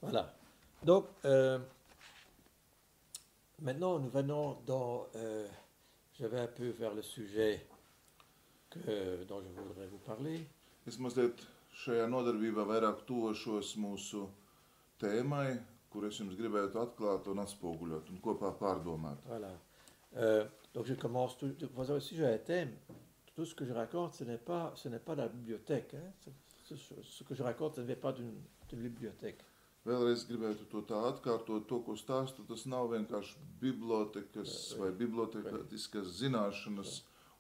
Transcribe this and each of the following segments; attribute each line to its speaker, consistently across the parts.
Speaker 1: Voilà. Donc, maintenant, nous venons dans... je vais un peu vers le sujet dont je voudrais vous parler.
Speaker 2: Es mazliet šajā nodarbībā vairāk tuvošos mūsu tēmai, kur es jums gribētu atklāt un atspoguļot un kopā pārdomāt.
Speaker 1: Voilà. Donc, je commence tout... Si j'ai un thème, tout ce que je raconte, ce n'est pas la bibliothèque. Hein. Ce que je raconte, ce n'est pas d'une bibliothèque.
Speaker 2: Vēlreiz gribētu to tā atkārtot, to, ko stāstu, tas nav vienkārši bibliotekas vai bibliotekiskas zināšanas,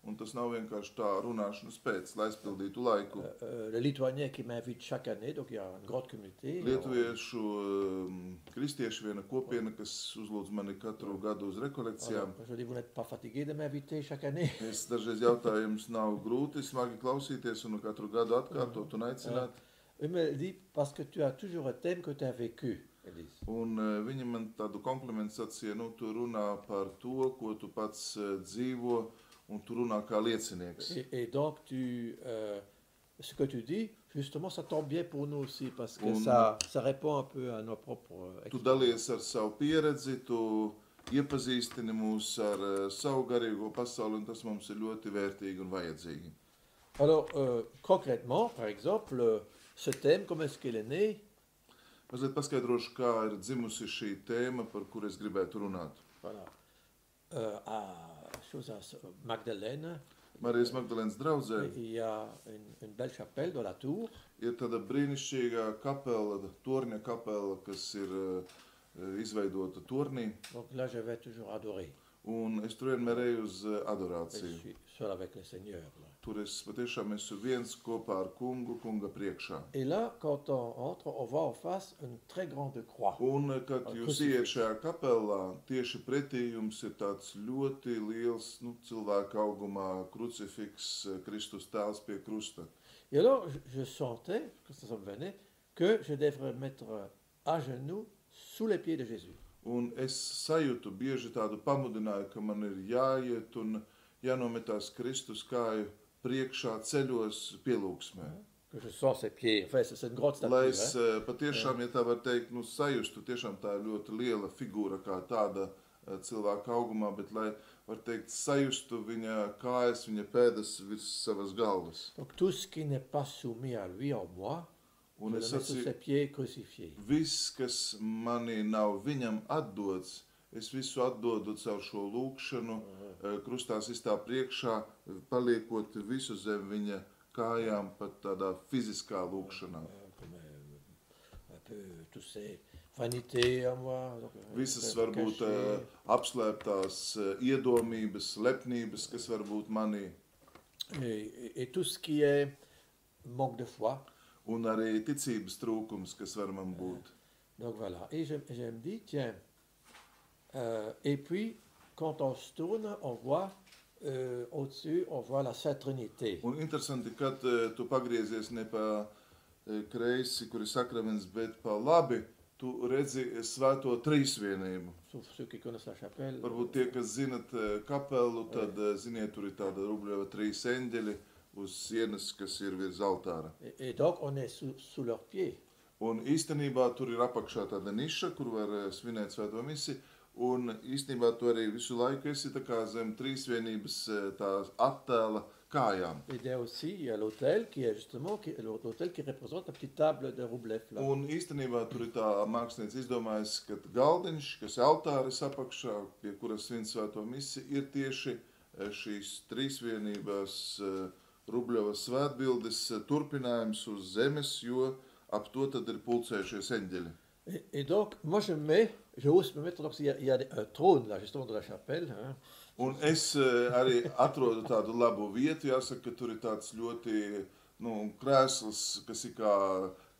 Speaker 2: un tas nav vienkārši tā runāšanas pēc, lai aizpildītu laiku.
Speaker 1: Le lituanien qui m'invite chaque année, donc il y a une grande communauté.
Speaker 2: Lietuviešu kristiešu viena kopiena, kas uzlūdz mani katru gadu uz rekolekcijām.
Speaker 1: Je dis, vous n'êtes pas fatigué de m'inviter chaque année?
Speaker 2: Es dažreiz jautājums nav grūti smagi klausīties un katru gadu atkārtot un aicināt.
Speaker 1: Il me dit, parce que tu as toujours un thème que tu as vécu.
Speaker 2: Un viņi man tādu komplimentu sacīja, nu, tu runā par to, ko tu pats dzīvo, un tu runā kā liecinieks.
Speaker 1: Et donc, ce que tu dis, justement, ça tombe bien pour nous aussi, parce que ça répond un peu à nos propres expériences.
Speaker 2: Tu dalies ar savu pieredzi, tu iepazīstini mūs ar savu garīgo pasauli, un tas mums ir ļoti vērtīgi un vajadzīgi.
Speaker 1: Alors, concrètement, par exemple, ce thème, comment est-ce qu'il est né?
Speaker 2: Mazliet paskaidrošu, kā ir dzimusi šī tēma, par kur es gribētu runāt.
Speaker 1: Voilà. À Magdalene,
Speaker 2: Marijas Magdalēnas draudzē
Speaker 1: il y a une belle chapelle dans la tour.
Speaker 2: Ir tāda brīnišķīga kapela, torņa kapela, kas ir izveidota tornī.
Speaker 1: Donc là, je vais toujours adorer.
Speaker 2: Un es tur vienmēr eju uz
Speaker 1: Je
Speaker 2: adorāciju.
Speaker 1: suis seul avec le Seigneur. Là.
Speaker 2: Tur es patiešām esmu viens kopā ar kunga priekšā.
Speaker 1: Et là, quand on entre, on voit en face une très grande croix.
Speaker 2: Un, kad jūs iet šajā kapelā, tieši pretī jums ir tāds ļoti liels, cilvēka augumā krucifiks, Kristus tēls pie krusta.
Speaker 1: Et alors, je sentais, quand ça me venait, que je devrais mettre à genoux sous les pieds de Jésus.
Speaker 2: Un es sajūtu bieži tādu pamudinājumu, ka man ir jāiet un jānometās Kristus kāju priekšā ceļos pielūgsmē.
Speaker 1: Que je sens ses pieds. Enfin, c'est une grosse statue.
Speaker 2: Lai es patiešām, ja tā var teikt, sajustu, tiešām tā ir ļoti liela figūra kā tāda cilvēka augumā, bet lai var teikt sajustu viņa kājas, viņa pēdas virs savas galvas.
Speaker 1: Donc tout ce qui n'est pas soumis à lui en moi,
Speaker 2: Un
Speaker 1: je
Speaker 2: es
Speaker 1: le mets sous ses pieds crucifiés.
Speaker 2: Viss, kas manī nav viņam atdots, es visu atdodu caur šo lūkšanu, krustā sistā priekšā, paliekot visu zem viņa kājām, pat tādā fiziskā lūkšanā.
Speaker 1: Un peu tous ces vanités en moi.
Speaker 2: Visas varbūt apslēptās iedomības, lepnības, kas varbūt manī.
Speaker 1: Et tout ce qui est manque de foi.
Speaker 2: Un arī ticības trūkums, kas var man būt.
Speaker 1: Donc voilà. Et je me dis, tiens, et puis, quand on se tourne, on voit au-dessus, on voit la Sainte Trinité.
Speaker 2: Un interesanti, kad tu pagriezies ne pa kreisi, kur ir sakraments, bet pa labi, tu redzi svēto trīsvienību.
Speaker 1: Sauf ceux qui connaissent la chapelle.
Speaker 2: Varbūt tie, kas zinat kapelu, tad ziniet, tur ir tāda Rubļeva trīs eņģeļi uz sienas, kas ir virs altāra.
Speaker 1: Et donc, on est sous leurs pieds.
Speaker 2: Un īstenībā tur ir apakšā tāda niša, kur var svinēt svēto misi, un īstenībā tu arī visu laiku esi tā kā zem trīsvienības tā attēla kājām.
Speaker 1: Et il y a aussi l'autel qui est justement l'autel qui représente la petite table de Rublev.
Speaker 2: Un īstenībā tur ir tā mākslinieks izdomājis, ka galdiņš, kas ir altāris apakšā, pie kuras svin svēto misi, ir tieši šīs trīsvienības Rubļevas svētbildes turpinājums uz zemes, jo ap to tad ir pulcējušies eņģeļi.
Speaker 1: Et donc, moi je ose me mettre, donc il y a un trône là, justement, de la chapelle. Hein.
Speaker 2: Un es arī atrodu tādu labu vietu, jāsaka, ka tur ir tāds ļoti, krēsls, kas ir kā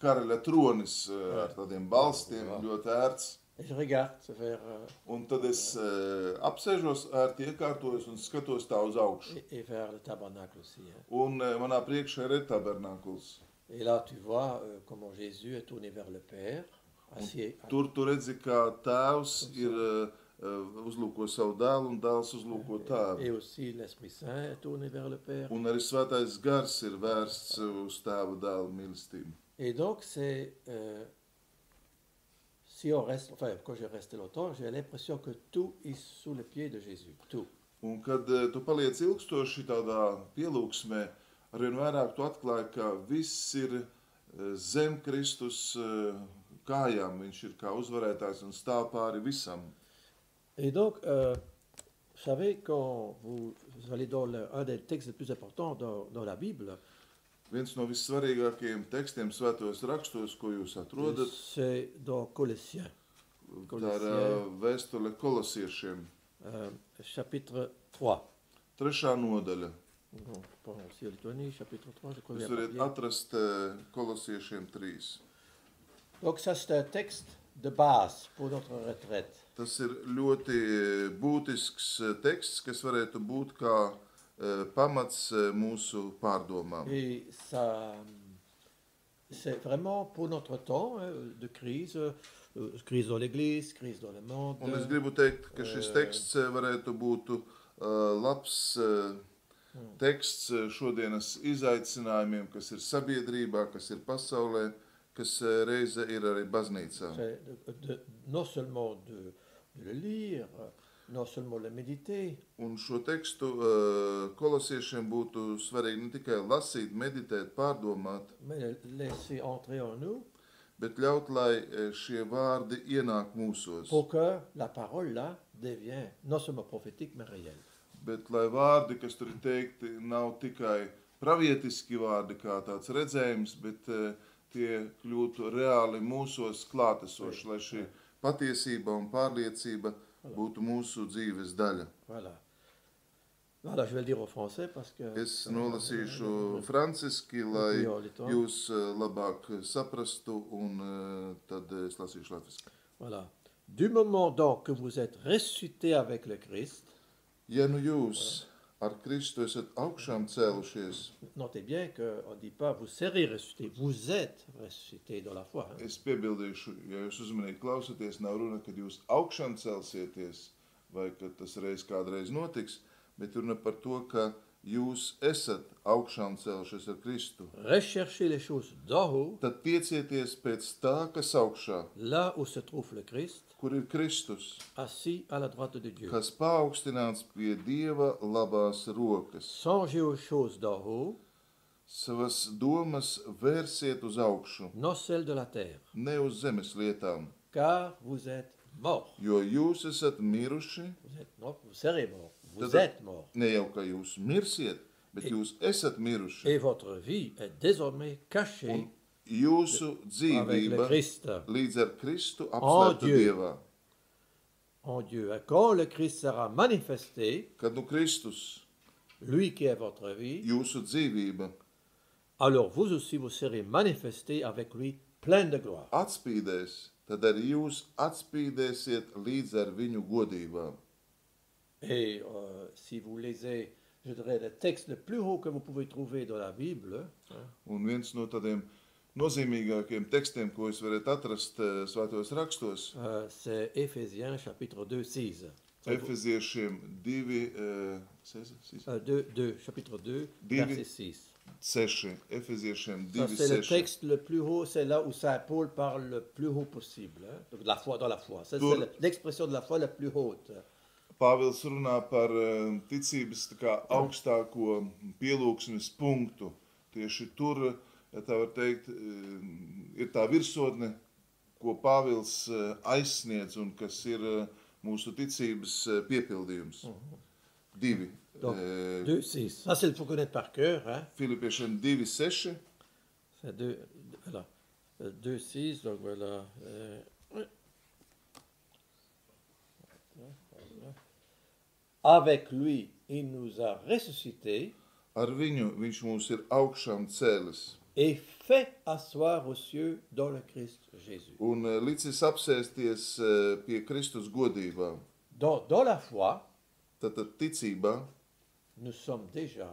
Speaker 2: karaļa tronis ar tādiem balstiem, ļoti ērts.
Speaker 1: Et je regarde vers...
Speaker 2: Un tad es apsēžos, ērti iekārtojos un skatos tā uz augšu.
Speaker 1: Et vers le tabernacle aussi. Hein.
Speaker 2: Un manā priekšā ir tabernakuls.
Speaker 1: Et là, tu vois comment Jésus est tourné vers le Père.
Speaker 2: Tur tu redzi, kā tēvs ir uzlūko savu dēlu un dēls uzlūko tēvu.
Speaker 1: Et aussi l'Esprit Saint est tourné vers le Père.
Speaker 2: Un arī svētais gars ir vērsts uz tēva dēlu mīlestību.
Speaker 1: Et donc, c'est si on reste, enfin, quand j'ai resté longtemps, j'ai l'impression que tout est sous les pieds de Jésus. Tout.
Speaker 2: Un kad tu paliec ilgstoši tādā pielūgsmē, arvien vairāk tu atklāji, ka viss ir zem Kristus kājām. Viņš ir kā uzvarētājs un stāv pāri visam.
Speaker 1: Et donc, vous savez, quand vous allez dans un des textes les plus importants dans la Bible,
Speaker 2: Viens no vissvarīgākajiem tekstiem svētos rakstos, ko jūs atrodat,
Speaker 1: c'est dans Colossiens,
Speaker 2: tā ir vēstule kolosiešiem,
Speaker 1: chapitre 3.
Speaker 2: trešā nodaļa.
Speaker 1: Bon, je prends aussi en Lituanie, chapitre 3, je crois.
Speaker 2: Jūs varat atrast kolosiešiem 3.
Speaker 1: Donc ça, c'est un texte de base pour notre retraite.
Speaker 2: Tas ir ļoti būtisks teksts, kas varētu būt kā pamats mūsu pārdomām.
Speaker 1: Et ça, c'est vraiment pour notre temps de crise, crise dans l'Église, crise dans le monde.
Speaker 2: Un es gribu teikt, ka šis teksts varētu būt labs teksts šodienas izaicinājumiem, kas ir sabiedrībā, kas ir pasaulē, kas reize ir arī baznīcā.
Speaker 1: Non seulement de le lire, non seulement le méditer.
Speaker 2: Un šo tekstu kolosiešiem būtu svarīgi ne tikai lasīt, meditēt, pārdomāt,
Speaker 1: Mais laisser entrer en nous
Speaker 2: bet ļaut, lai šie vārdi ienāk mūsos.
Speaker 1: pour que la parole là devienne non seulement prophétique mais réelle.
Speaker 2: Bet lai vārdi, kas tur ir teikti, nav tikai pravietiski vārdi kā tāds redzējums, bet tie kļūtu reāli mūsos klātesoši, lai šī patiesība un pārliecība būtu mūsu dzīves daļa.
Speaker 1: Voilà. Voilà, je vais le dire en français parce que...
Speaker 2: Es nolasīšu franciski, lai jūs labāk saprastu, un tad es lasīšu latviski.
Speaker 1: Voilà. Du moment donc que vous êtes ressuscité avec le Christ,
Speaker 2: Ja nu jūs ar Kristu esat augšām cēlušies,
Speaker 1: notez bien qu'on ne dit pas vous serez ressuscité, vous êtes ressuscité dans la foi. Hein?
Speaker 2: es piebildīšu, ja jūs uzmanīgi klausaties, nav runa, kad jūs augšām celsieties, vai ka tas reiz kādreiz notiks, bet runa par to, ka jūs esat augšām cēlušies ar Kristu.
Speaker 1: Recherchez les choses d'en haut,
Speaker 2: Tad tiecieties pēc tā, kas augšā,
Speaker 1: là où se trouve le Christ,
Speaker 2: kur ir Kristus,
Speaker 1: assis à la droite de Dieu.
Speaker 2: kas paaugstināts pie Dieva labās rokas.
Speaker 1: Songez aux choses d'en haut,
Speaker 2: Savas domas vērsiet uz augšu,
Speaker 1: non celles de la terre,
Speaker 2: ne uz zemes lietām,
Speaker 1: car vous êtes morts.
Speaker 2: jo jūs esat miruši,
Speaker 1: Non, vous serez morts. Vous
Speaker 2: Tad-
Speaker 1: êtes morts.
Speaker 2: ne jau ka jūs mirsiet, bet jūs esat miruši.
Speaker 1: Et votre vie est désormais cachée
Speaker 2: Un jūsu
Speaker 1: avec le
Speaker 2: dzīvība
Speaker 1: Christ
Speaker 2: līdz ar Kristu apslēpta
Speaker 1: Dieu.
Speaker 2: Dievā.
Speaker 1: en Dieu. Et quand le Christ sera manifesté,
Speaker 2: Kad nu Kristus,
Speaker 1: lui qui est votre vie,
Speaker 2: jūsu dzīvība,
Speaker 1: alors vous aussi vous serez manifestés avec lui plein de gloire.
Speaker 2: atspīdēs, tad arī jūs atspīdēsiet līdz ar viņu godībā.
Speaker 1: Et si vous lisez, je dirais, les textes les plus hauts que vous pouvez trouver dans la Bible, hein,
Speaker 2: Un viens no tādiem nozīmīgākiem tekstiem, ko jūs varat atrast svētos rakstos,
Speaker 1: c'est Éphésiens chapitre 2, 6.
Speaker 2: Efeziešiem 2,
Speaker 1: 2, chapitre 2,
Speaker 2: Divi.
Speaker 1: verset 6.
Speaker 2: 6. Efeziešiem
Speaker 1: Ça,
Speaker 2: 2,
Speaker 1: c'est le
Speaker 2: 6.
Speaker 1: texte le plus haut, c'est là où Saint Paul parle le plus haut possible. Hein, donc la foi, dans la foi. Ça,
Speaker 2: Pour-
Speaker 1: c'est l'expression de la foi la plus haute.
Speaker 2: Pāvils runā par ticības tā kā augstāko pielūgsmes punktu. Tieši tur, ja tā var teikt, ir tā virsotne, ko Pāvils aizsniedz un kas ir mūsu ticības piepildījums. 2.
Speaker 1: Donc, 2, 6. Ça, c'est il faut connaître par cœur. Hein.
Speaker 2: Filipiešiem 2, 6.
Speaker 1: C'est 2, voilà. 2, 6, donc voilà. Avec lui, il nous a ressuscités
Speaker 2: Ar viņu viņš mūs ir augšām cēlis
Speaker 1: et fait asseoir aux cieux dans le Christ Jésus.
Speaker 2: un licis apsēsties pie Kristus godībā.
Speaker 1: Dans la foi,
Speaker 2: Tātad ticībā
Speaker 1: nous sommes déjà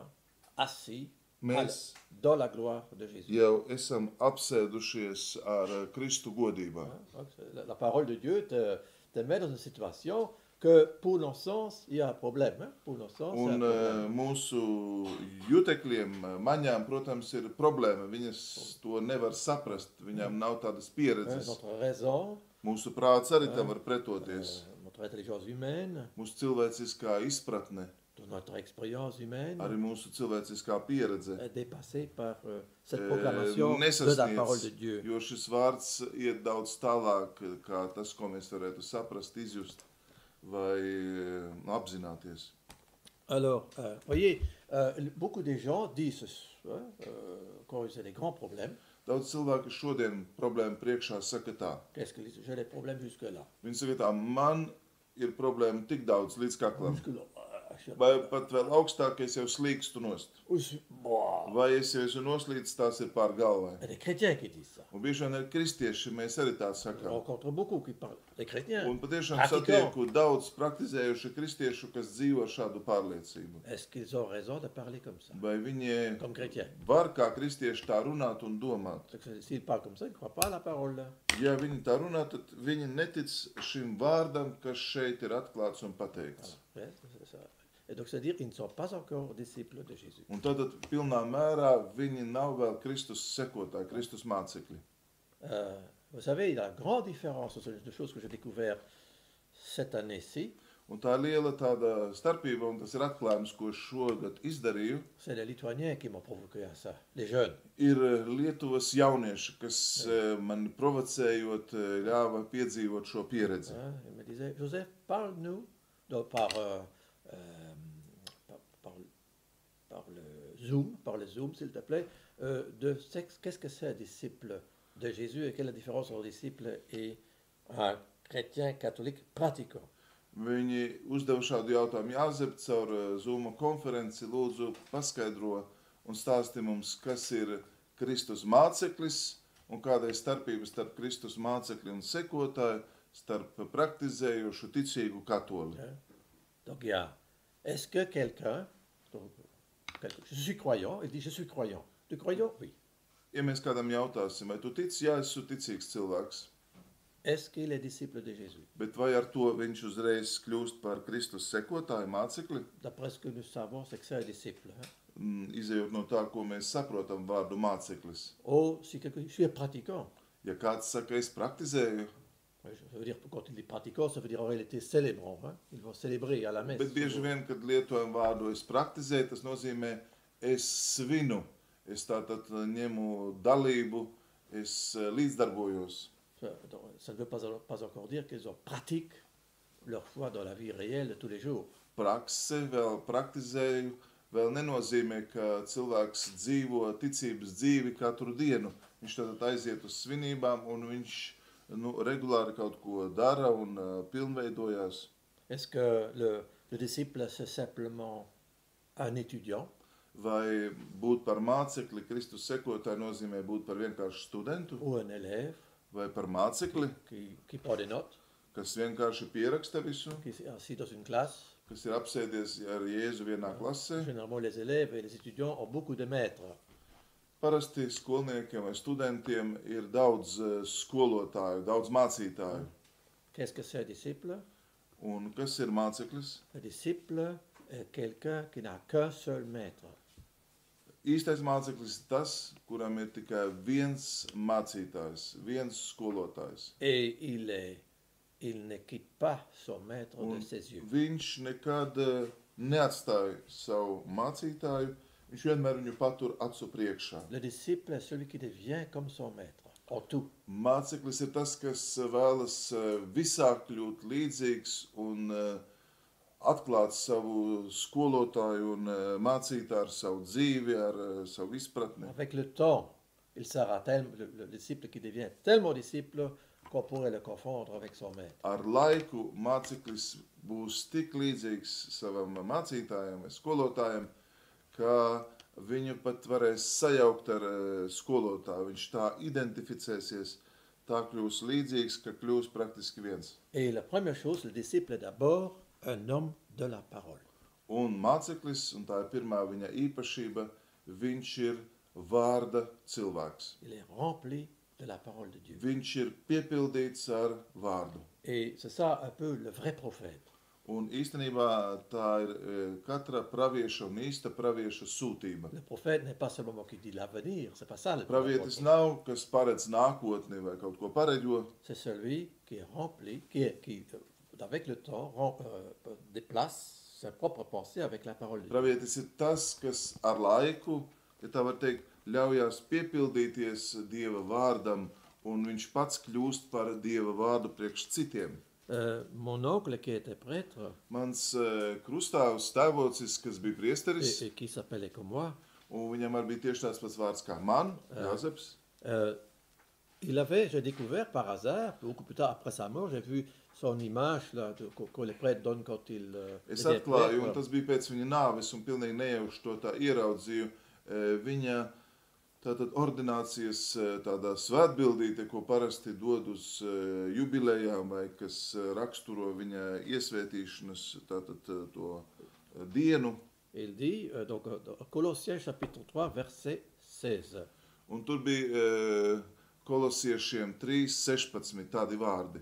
Speaker 1: assis
Speaker 2: mēs
Speaker 1: dans la gloire de Jésus.
Speaker 2: jau esam apsēdušies ar Kristu godībā.
Speaker 1: Donc, la parole de Dieu te met dans une situation que pour nos sens, il y a un problème. Hein? Pour nos sens, il y a un
Speaker 2: Un
Speaker 1: problème.
Speaker 2: mūsu jutekļiem, maņām, protams, ir problēma. Viņas to nevar saprast, viņām nav tādas
Speaker 1: Hein,
Speaker 2: pieredzes.
Speaker 1: notre raison,
Speaker 2: Mūsu prāts arī tam var pretoties.
Speaker 1: notre intelligence humaine,
Speaker 2: Mūsu cilvēciskā izpratne,
Speaker 1: notre expérience humaine
Speaker 2: arī mūsu cilvēciskā pieredze
Speaker 1: est dépassée par cette proclamation de la parole de
Speaker 2: nesasniedz,
Speaker 1: Dieu.
Speaker 2: jo šis vārds iet daudz tālāk, kā tas, ko mēs varētu saprast, izjust vai apzināties.
Speaker 1: Alors, voyez, beaucoup de gens disent, quand ils ont des grands problèmes,
Speaker 2: Daudz cilvēki šodien problēmu priekšā saka tā.
Speaker 1: qu'est-ce que j'ai des problèmes jusque-là?
Speaker 2: Viņi saka tā, man ir problēma tik daudz līdz kaklam.
Speaker 1: Jusque-là.
Speaker 2: Vai pat vēl augstākais jau slīkstu nost.
Speaker 1: Bon,
Speaker 2: Vai es jau esmu noslīdis, tās ir pār galvai.
Speaker 1: il y a des chrétiens qui disent ça.
Speaker 2: Un bieži vien ir kristieši, mēs arī tā
Speaker 1: Je
Speaker 2: sakām.
Speaker 1: rencontre beaucoup qui parlent, des chrétiens.
Speaker 2: Un patiešām
Speaker 1: Pratiquants.
Speaker 2: satieku daudz praktizējuši kristiešu, kas dzīvo ar šādu pārliecību.
Speaker 1: Est-ce qu'ils ont raison de parler comme ça,
Speaker 2: Vai viņi
Speaker 1: comme chrétiens?
Speaker 2: var kā kristieši tā runāt un domāt?
Speaker 1: Parce que s'ils parlent comme ça, ils ne croient pas à la parole. Là.
Speaker 2: Ja viņi tā runā, tad viņi netic šim vārdam, kas šeit ir atklāts un pateikts.
Speaker 1: Ouais, c'est ça. Et donc, c'est-à-dire qu'ils ne sont pas encore disciples de Jésus.
Speaker 2: Un tad pilnā mērā viņi nav vēl Kristus sekotāji, Kristus mācekļi.
Speaker 1: Vous savez, il y a une grande différence entre les choses que j'ai découvert cette année-ci.
Speaker 2: Un tā liela tāda starpība, un tas ir atklājums, ko es šogad izdarīju,
Speaker 1: C'est les Lituaniens qui m'ont provoqué à ça, les jeunes.
Speaker 2: ir Lietuvas jaunieši, kas man provocējot ļāva piedzīvot šo pieredzi.
Speaker 1: Hein, ils me disaient, Joseph, parle-nous donc par le Zoom, s'il te plaît, de qu'est-ce que c'est un disciple de Jésus et quelle est la différence entre un disciple et un chrétien catholique pratiquant.
Speaker 2: Viņi uzdeva šādu jautājumu. Jāzep caur Zoom konferenci, lūdzu paskaidro un stāsti mums, kas ir Kristus māceklis un kāda ir starpība starp Kristus mācekli un sekotāju, starp praktizējošu ticīgu katoli.
Speaker 1: Hein? Donc il y a, est-ce que quelqu'un, je suis croyant, il dit je suis croyant. Tu es croyant? Oui.
Speaker 2: Ja mēs kādam jautāsim, vai tu tici, jā, esmu ticīgs cilvēks,
Speaker 1: Est-ce qu'il est disciple de Jésus?
Speaker 2: bet vai ar to viņš uzreiz kļūst par Kristus sekotāju mācekli?
Speaker 1: D'après ce que nous savons, c'est que c'est un disciple. Hein?
Speaker 2: Izejot no tā, ko mēs saprotam vārdu māceklis.
Speaker 1: Oh, si quelqu'un, je suis un pratiquant.
Speaker 2: Ja kāds saka, es praktizēju,
Speaker 1: Oui, ça veut dire, quand il dit pratiquant, ça veut dire en réalité célébrant. Hein? Ils vont célébrer à la messe.
Speaker 2: bet bieži vien, kad lietojam vārdu es praktizēju, tas nozīmē es svinu, es tātad ņemu dalību, es līdzdarbojos.
Speaker 1: Ça ne veut pas encore dire qu'ils pratiquent leur foi dans la vie réelle de tous les jours.
Speaker 2: Prakse vēl praktizēju, vēl nenozīmē, ka cilvēks dzīvo ticības dzīvi katru dienu. Viņš tātad aiziet uz svinībām un viņš regulāri kaut ko dara un pilnveidojās.
Speaker 1: Est-ce que le disciple, c'est simplement un étudiant?
Speaker 2: Vai būt par mācekli Kristus sekotāju nozīmē būt par vienkāršu studentu,
Speaker 1: Ou un élève
Speaker 2: vai par mācekli,
Speaker 1: qui prend des notes,
Speaker 2: kas vienkārši pieraksta visu,
Speaker 1: qui est assis dans une classe?
Speaker 2: kas ir apsēdies ar Jēzu vienā klasē.
Speaker 1: Généralement, les élèves et les étudiants ont beaucoup de maîtres.
Speaker 2: Parasti skolniekiem vai studentiem ir daudz skolotāju, daudz mācītāju.
Speaker 1: Qu'est-ce que c'est un disciple?
Speaker 2: Un kas ir māceklis?
Speaker 1: Un disciple est quelqu'un qui n'a qu'un seul maître.
Speaker 2: Īstais māceklis ir tas, kuram ir tikai viens mācītājs, viens skolotājs.
Speaker 1: Et il ne quitte pas son maître
Speaker 2: Un
Speaker 1: de ses yeux.
Speaker 2: viņš nekad neatstāja savu mācītāju, viņš vienmēr viņu patur acu priekšā.
Speaker 1: Le disciple est celui qui devient comme son maître, en tout.
Speaker 2: Māceklis ir tas, kas vēlas visā kļūt līdzīgs un atklāt savu skolotāju un mācītāju ar savu dzīvi, ar savu izpratni.
Speaker 1: Avec le temps, il sera le disciple qui devient tellement disciple qu'on pourrait le confondre avec son maître.
Speaker 2: Ar laiku māceklis būs tik līdzīgs savam mācītājam vai skolotājam, ka viņu pat varēs sajaukt ar skolotāju. Viņš tā identificēsies, tā kļūs līdzīgs, ka kļūs praktiski viens.
Speaker 1: Et la première chose, le disciple est d'abord un homme de la parole.
Speaker 2: Un māceklis, un tā ir pirmā viņa īpašība, viņš ir vārda cilvēks.
Speaker 1: Il est rempli de la parole de Dieu.
Speaker 2: Viņš ir piepildīts ar vārdu.
Speaker 1: Et c'est ça un peu le vrai prophète.
Speaker 2: Un īstenībā tā ir katra pravieša un īsta pravieša sūtība.
Speaker 1: Le prophète n'est pas seulement qui dit l'avenir, c'est pas ça le
Speaker 2: Pravietis
Speaker 1: prophète.
Speaker 2: nav, kas paredz nākotni vai kaut ko pareģo.
Speaker 1: C'est celui qui est rempli, avec le temps, déplace sa propre pensée avec la parole de Dieu.
Speaker 2: Pravietis ir tas, kas ar laiku, ja tā var teikt, ļaujās piepildīties Dieva vārdam, un viņš pats kļūst par Dieva vārdu priekš citiem.
Speaker 1: Mon oncle qui était prêtre
Speaker 2: Mans krustāvs tēvocis, kas bija priesteris,
Speaker 1: et qui s'appelait comme moi,
Speaker 2: un viņam arī bija tieši tāds pats vārds kā man, Jāzeps.
Speaker 1: j'ai découvert par hasard, beaucoup plus tard après sa mort, j'ai vu son image là, que les prêtres donnent quand ils
Speaker 2: Es
Speaker 1: deviennent
Speaker 2: atklāju, un
Speaker 1: prêtres.
Speaker 2: tas bija pēc viņa nāves, un pilnīgi nejauši to tā ieraudzīju. Viņa tātad ordinācijas tādā svētbildīte, ko parasti dod uz jubilejām, vai kas raksturo viņa iesvētīšanas tātad to dienu.
Speaker 1: Il dit, donc, dans Colossiens chapitre 3, verset 16.
Speaker 2: Un tur bija kolosiešiem 3:16 tādi vārdi.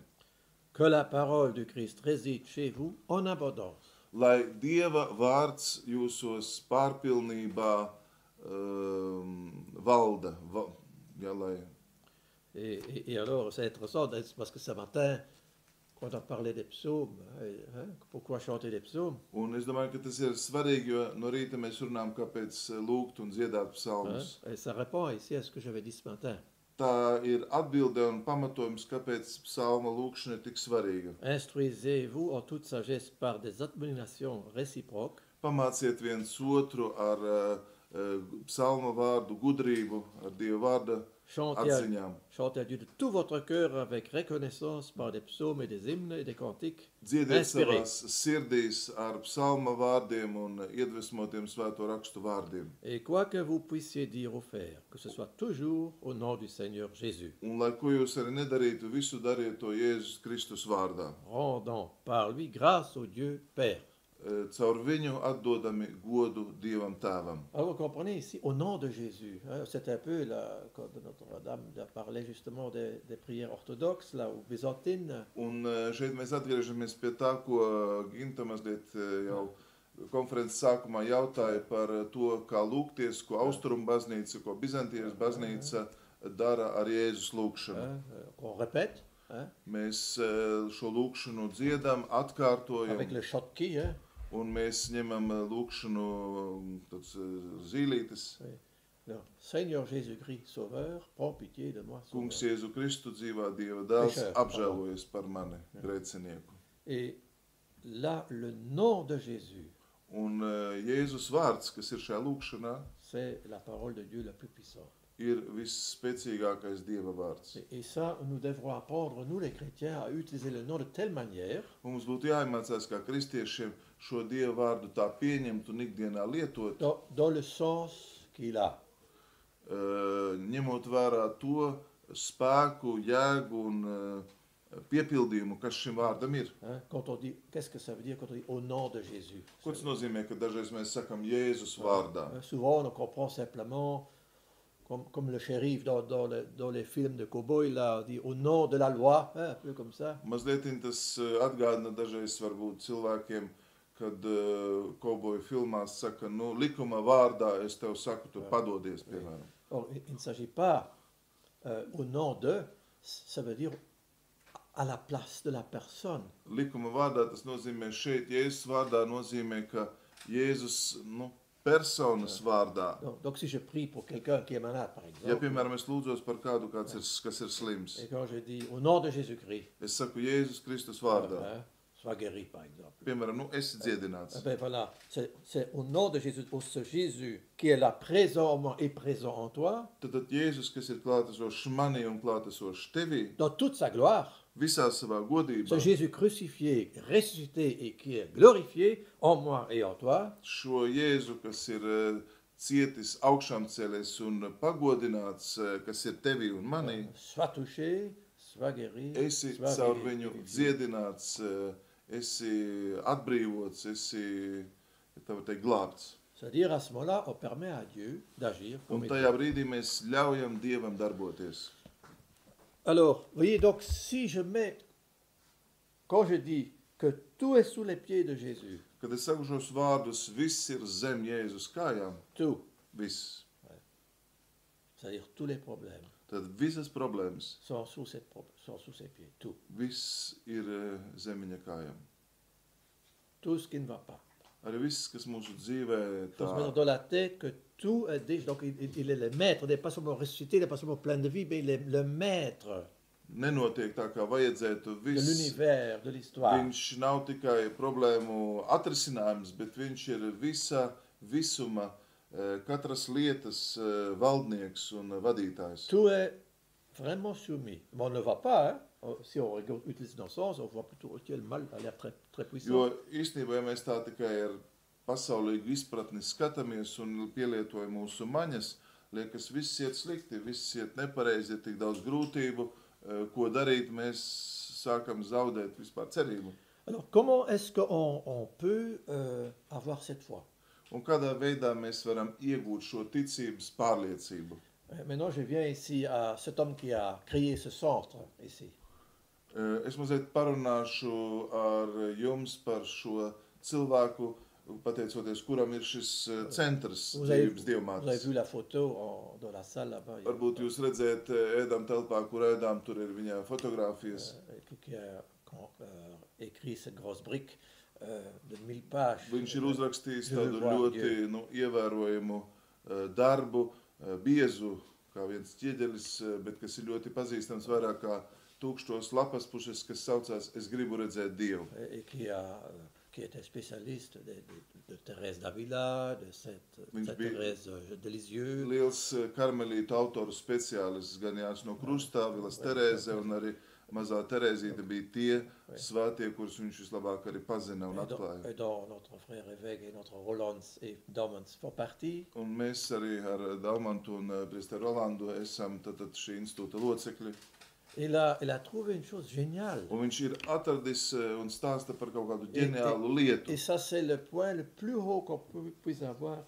Speaker 1: Que la parole du Christ réside chez vous en abondance.
Speaker 2: Lai Dieva vārds jūsos pārpilnībā valda. Ja, lai...
Speaker 1: Et alors, c'est intéressant parce que ce matin, quand on parlait des psaumes, pourquoi chanter des psaumes?
Speaker 2: Un es domāju, ka tas ir svarīgi, jo no rīta mēs runājam, kāpēc lūgt un dziedāt psalmus.
Speaker 1: Et ça répond ici à ce que j'avais dit ce matin.
Speaker 2: Tā ir atbilde un pamatojums, kāpēc psalma lūkšana ir tik svarīga.
Speaker 1: Instruisez-vous en toute sagesse par des admonitions réciproques.
Speaker 2: Pamāciet viens otru ar psalma vārdu gudrību, ar Dieva vārda atziņām.
Speaker 1: Chantez à Dieu de tout votre cœur avec reconnaissance par des psaumes et des hymnes et des cantiques
Speaker 2: Dziediet
Speaker 1: inspirés.
Speaker 2: savās sirdīs ar psalma vārdiem un iedvesmotiem svēto rakstu vārdiem.
Speaker 1: Et quoi que vous puissiez dire ou faire, que ce soit toujours au nom du Seigneur Jésus,
Speaker 2: Un lai ko jūs arī nedarītu, visu dariet to Jēzus Kristus vārdā.
Speaker 1: rendant par lui grâce au Dieu Père.
Speaker 2: Caur viņu atdodami godu Dievam Tēvam.
Speaker 1: Alors vous comprenez ici, au nom de Jésus, c'est un peu là, quand Notre-Dame parlait justement des prières orthodoxes là, ou byzantines.
Speaker 2: Un šeit mēs atgriežamies pie tā, ko Ginta mazliet jau konferences sākumā jautāja par to, kā lūgties, ko Austrumu baznīca, ko Bizantijas baznīca dara ar Jēzus lūgšanu.
Speaker 1: Qu'on répète,
Speaker 2: Mēs šo lūgšanu dziedam, atkārtojam,
Speaker 1: avec le chotki,
Speaker 2: un mēs ņemam lūgšanu tāds zīlītes.
Speaker 1: non. Seigneur Jésus-Christ, Sauveur, prends pitié de moi,
Speaker 2: Kungs
Speaker 1: Sauveur.
Speaker 2: Jēzu Kristu dzīvā Dieva dēls
Speaker 1: Pešer,
Speaker 2: apžēlojies par mani, grēcinieku.
Speaker 1: Et là, le nom de Jésus,
Speaker 2: Un Jēzus vārds, kas ir šajā lūgšanā,
Speaker 1: c'est la parole de Dieu la plus puissante.
Speaker 2: ir visspēcīgākais Dieva vārds.
Speaker 1: Et ça, nous devrons apprendre, nous les chrétiens, à utiliser le nom de telle manière
Speaker 2: Mums būtu jāiemācās kā kristiešiem šo Dieva vārdu tā pieņemt un ikdienā lietot,
Speaker 1: dans le sens qu'il a.
Speaker 2: ņemot vērā to spēku, jēgu un piepildījumu, kas šim vārdam ir.
Speaker 1: Quand on dit, qu'est-ce que ça veut dire quand on dit au nom de Jésus?
Speaker 2: Ko tas nozīmē, ka dažreiz mēs sakam Jēzus vārdā?
Speaker 1: Souvent, on comprend simplement, comme le shérif dans les films de cow-boy, là, on dit au nom de la loi, un peu comme ça.
Speaker 2: Mazliet tas atgādina dažreiz varbūt cilvēkiem, kad kauboju filmās saka, nu, likuma vārdā es tev saku, tu padodies, piemēram.
Speaker 1: Or, il ne s'agit pas au nom de, ça veut dire à la place de la personne.
Speaker 2: Likuma vārdā tas nozīmē šeit, Jēzus vārdā nozīmē, ka Jēzus, nu, personas vārdā.
Speaker 1: Donc si je prie pour quelqu'un qui est malade, par exemple,
Speaker 2: Ja, piemēram, es lūdzos par kādu, kas ir slims,
Speaker 1: et quand je dis au nom de Jésus-Christ,
Speaker 2: es saku Jēzus Kristus vārdā.
Speaker 1: sois guéri, par exemple.
Speaker 2: Piemēram, nu, esi dziedināts.
Speaker 1: Ben voilà, c'est au nom de Jésus, au ce Jésus qui est là présent en moi et présent en toi,
Speaker 2: Tad Jēzus, kas ir klātesošs manī un klātesošs tevī,
Speaker 1: dans toute sa gloire,
Speaker 2: visā savā godībā,
Speaker 1: ce Jésus crucifié, ressuscité et qui est glorifié en moi et en toi,
Speaker 2: šo Jēzu, kas ir cietis augšām cēlies un pagodināts, kas ir tevī un manī,
Speaker 1: soit touché, soit guéri,
Speaker 2: esi
Speaker 1: soit
Speaker 2: caur
Speaker 1: vivifié.
Speaker 2: viņu dziedināts, esi atbrīvots, esi, ja tā var teikt, glābts.
Speaker 1: C'est-à-dire, à ce moment-là, on permet à Dieu d'agir.
Speaker 2: Un
Speaker 1: comme il
Speaker 2: tajā
Speaker 1: veut.
Speaker 2: brīdī mēs ļaujam Dievam darboties.
Speaker 1: Alors, vous voyez, donc, si je mets, quand je dis que tout est sous les pieds de Jésus.
Speaker 2: Kad es saku šos vārdus, viss ir zem Jēzus kājām,
Speaker 1: Tout.
Speaker 2: viss.
Speaker 1: C'est-à-dire tous les problèmes
Speaker 2: Tad visas problēmas,
Speaker 1: sont sous ses pieds. Tout.
Speaker 2: viss ir zem viņa kājām.
Speaker 1: Tout ce qui ne va pas.
Speaker 2: Arī viss, kas mūsu dzīvē
Speaker 1: Il faut se
Speaker 2: tā
Speaker 1: mettre dans la tête que tout est déjà. Donc il est le maître. Il n'est pas seulement ressuscité, il n'est pas seulement plein de vie, mais il est le maître
Speaker 2: nenotiek tā, kā vajadzētu.
Speaker 1: de
Speaker 2: Viss,
Speaker 1: l'univers, de l'histoire.
Speaker 2: viņš nav tikai problēmu atrisinājums, bet viņš ir visuma, katras lietas valdnieks un vadītājs.
Speaker 1: Tout est vraiment soumis. Mais on ne va pas, hein. Si on utilise dans ce sens, on voit plutôt que le mal a l'air très, très puissant.
Speaker 2: Jo īstenībā, ja mēs tā tikai ar pasaulīgu izpratni skatāmies un pielietojam mūsu maņas, liekas, viss iet slikti, viss iet nepareizi, ir tik daudz grūtību, ko darīt, mēs sākam zaudēt vispār cerību.
Speaker 1: Alors, comment est-ce qu'on peut avoir cette foi?
Speaker 2: Un kādā veidā mēs varam iegūt šo ticības pārliecību?
Speaker 1: Maintenant, je viens ici à cet homme qui a créé ce centre ici.
Speaker 2: Es mazliet parunāšu ar jums par šo cilvēku, pateicoties, kuram ir šis centrs
Speaker 1: Vous avez
Speaker 2: dzīvības dievmātes.
Speaker 1: vu la photo dans la salle là-bas,
Speaker 2: Varbūt jūs redzēt ēdam telpā, kur ēdam, tur ir viņa fotogrāfijas.
Speaker 1: qui a écrit cette grosse brique de 1000 pages.
Speaker 2: Viņš ir uzrakstījis
Speaker 1: Je le
Speaker 2: tādu
Speaker 1: vois,
Speaker 2: ļoti ievērojumu darbu, biezu, kā viens ķieģelis, bet kas ir ļoti pazīstams vairāk kā 1000 lapas puses, kas saucās Es gribu redzēt Dievu.
Speaker 1: Et qui était spécialiste de Thérèse d'Avila, de Sainte Thérèse de Lisieux.
Speaker 2: Liels karmelītu autoru speciālists gan Jānis no Krustā, Vilas Terēze un arī mazā Terēzīte bija tie svētie, kurus viņš vislabāk arī pazina un atklāja.
Speaker 1: Et dont notre frère évêque et notre Roland et Daumans font partie.
Speaker 2: Un mēs arī ar Daumantu un priesteri Rolandu esam tātad šī institūta locekļi.
Speaker 1: Il a trouvé une chose géniale.
Speaker 2: Un viņš ir atradis un stāsta par kaut kādu ģeniālu lietu.
Speaker 1: Et ça, c'est le point le plus haut qu'on puisse avoir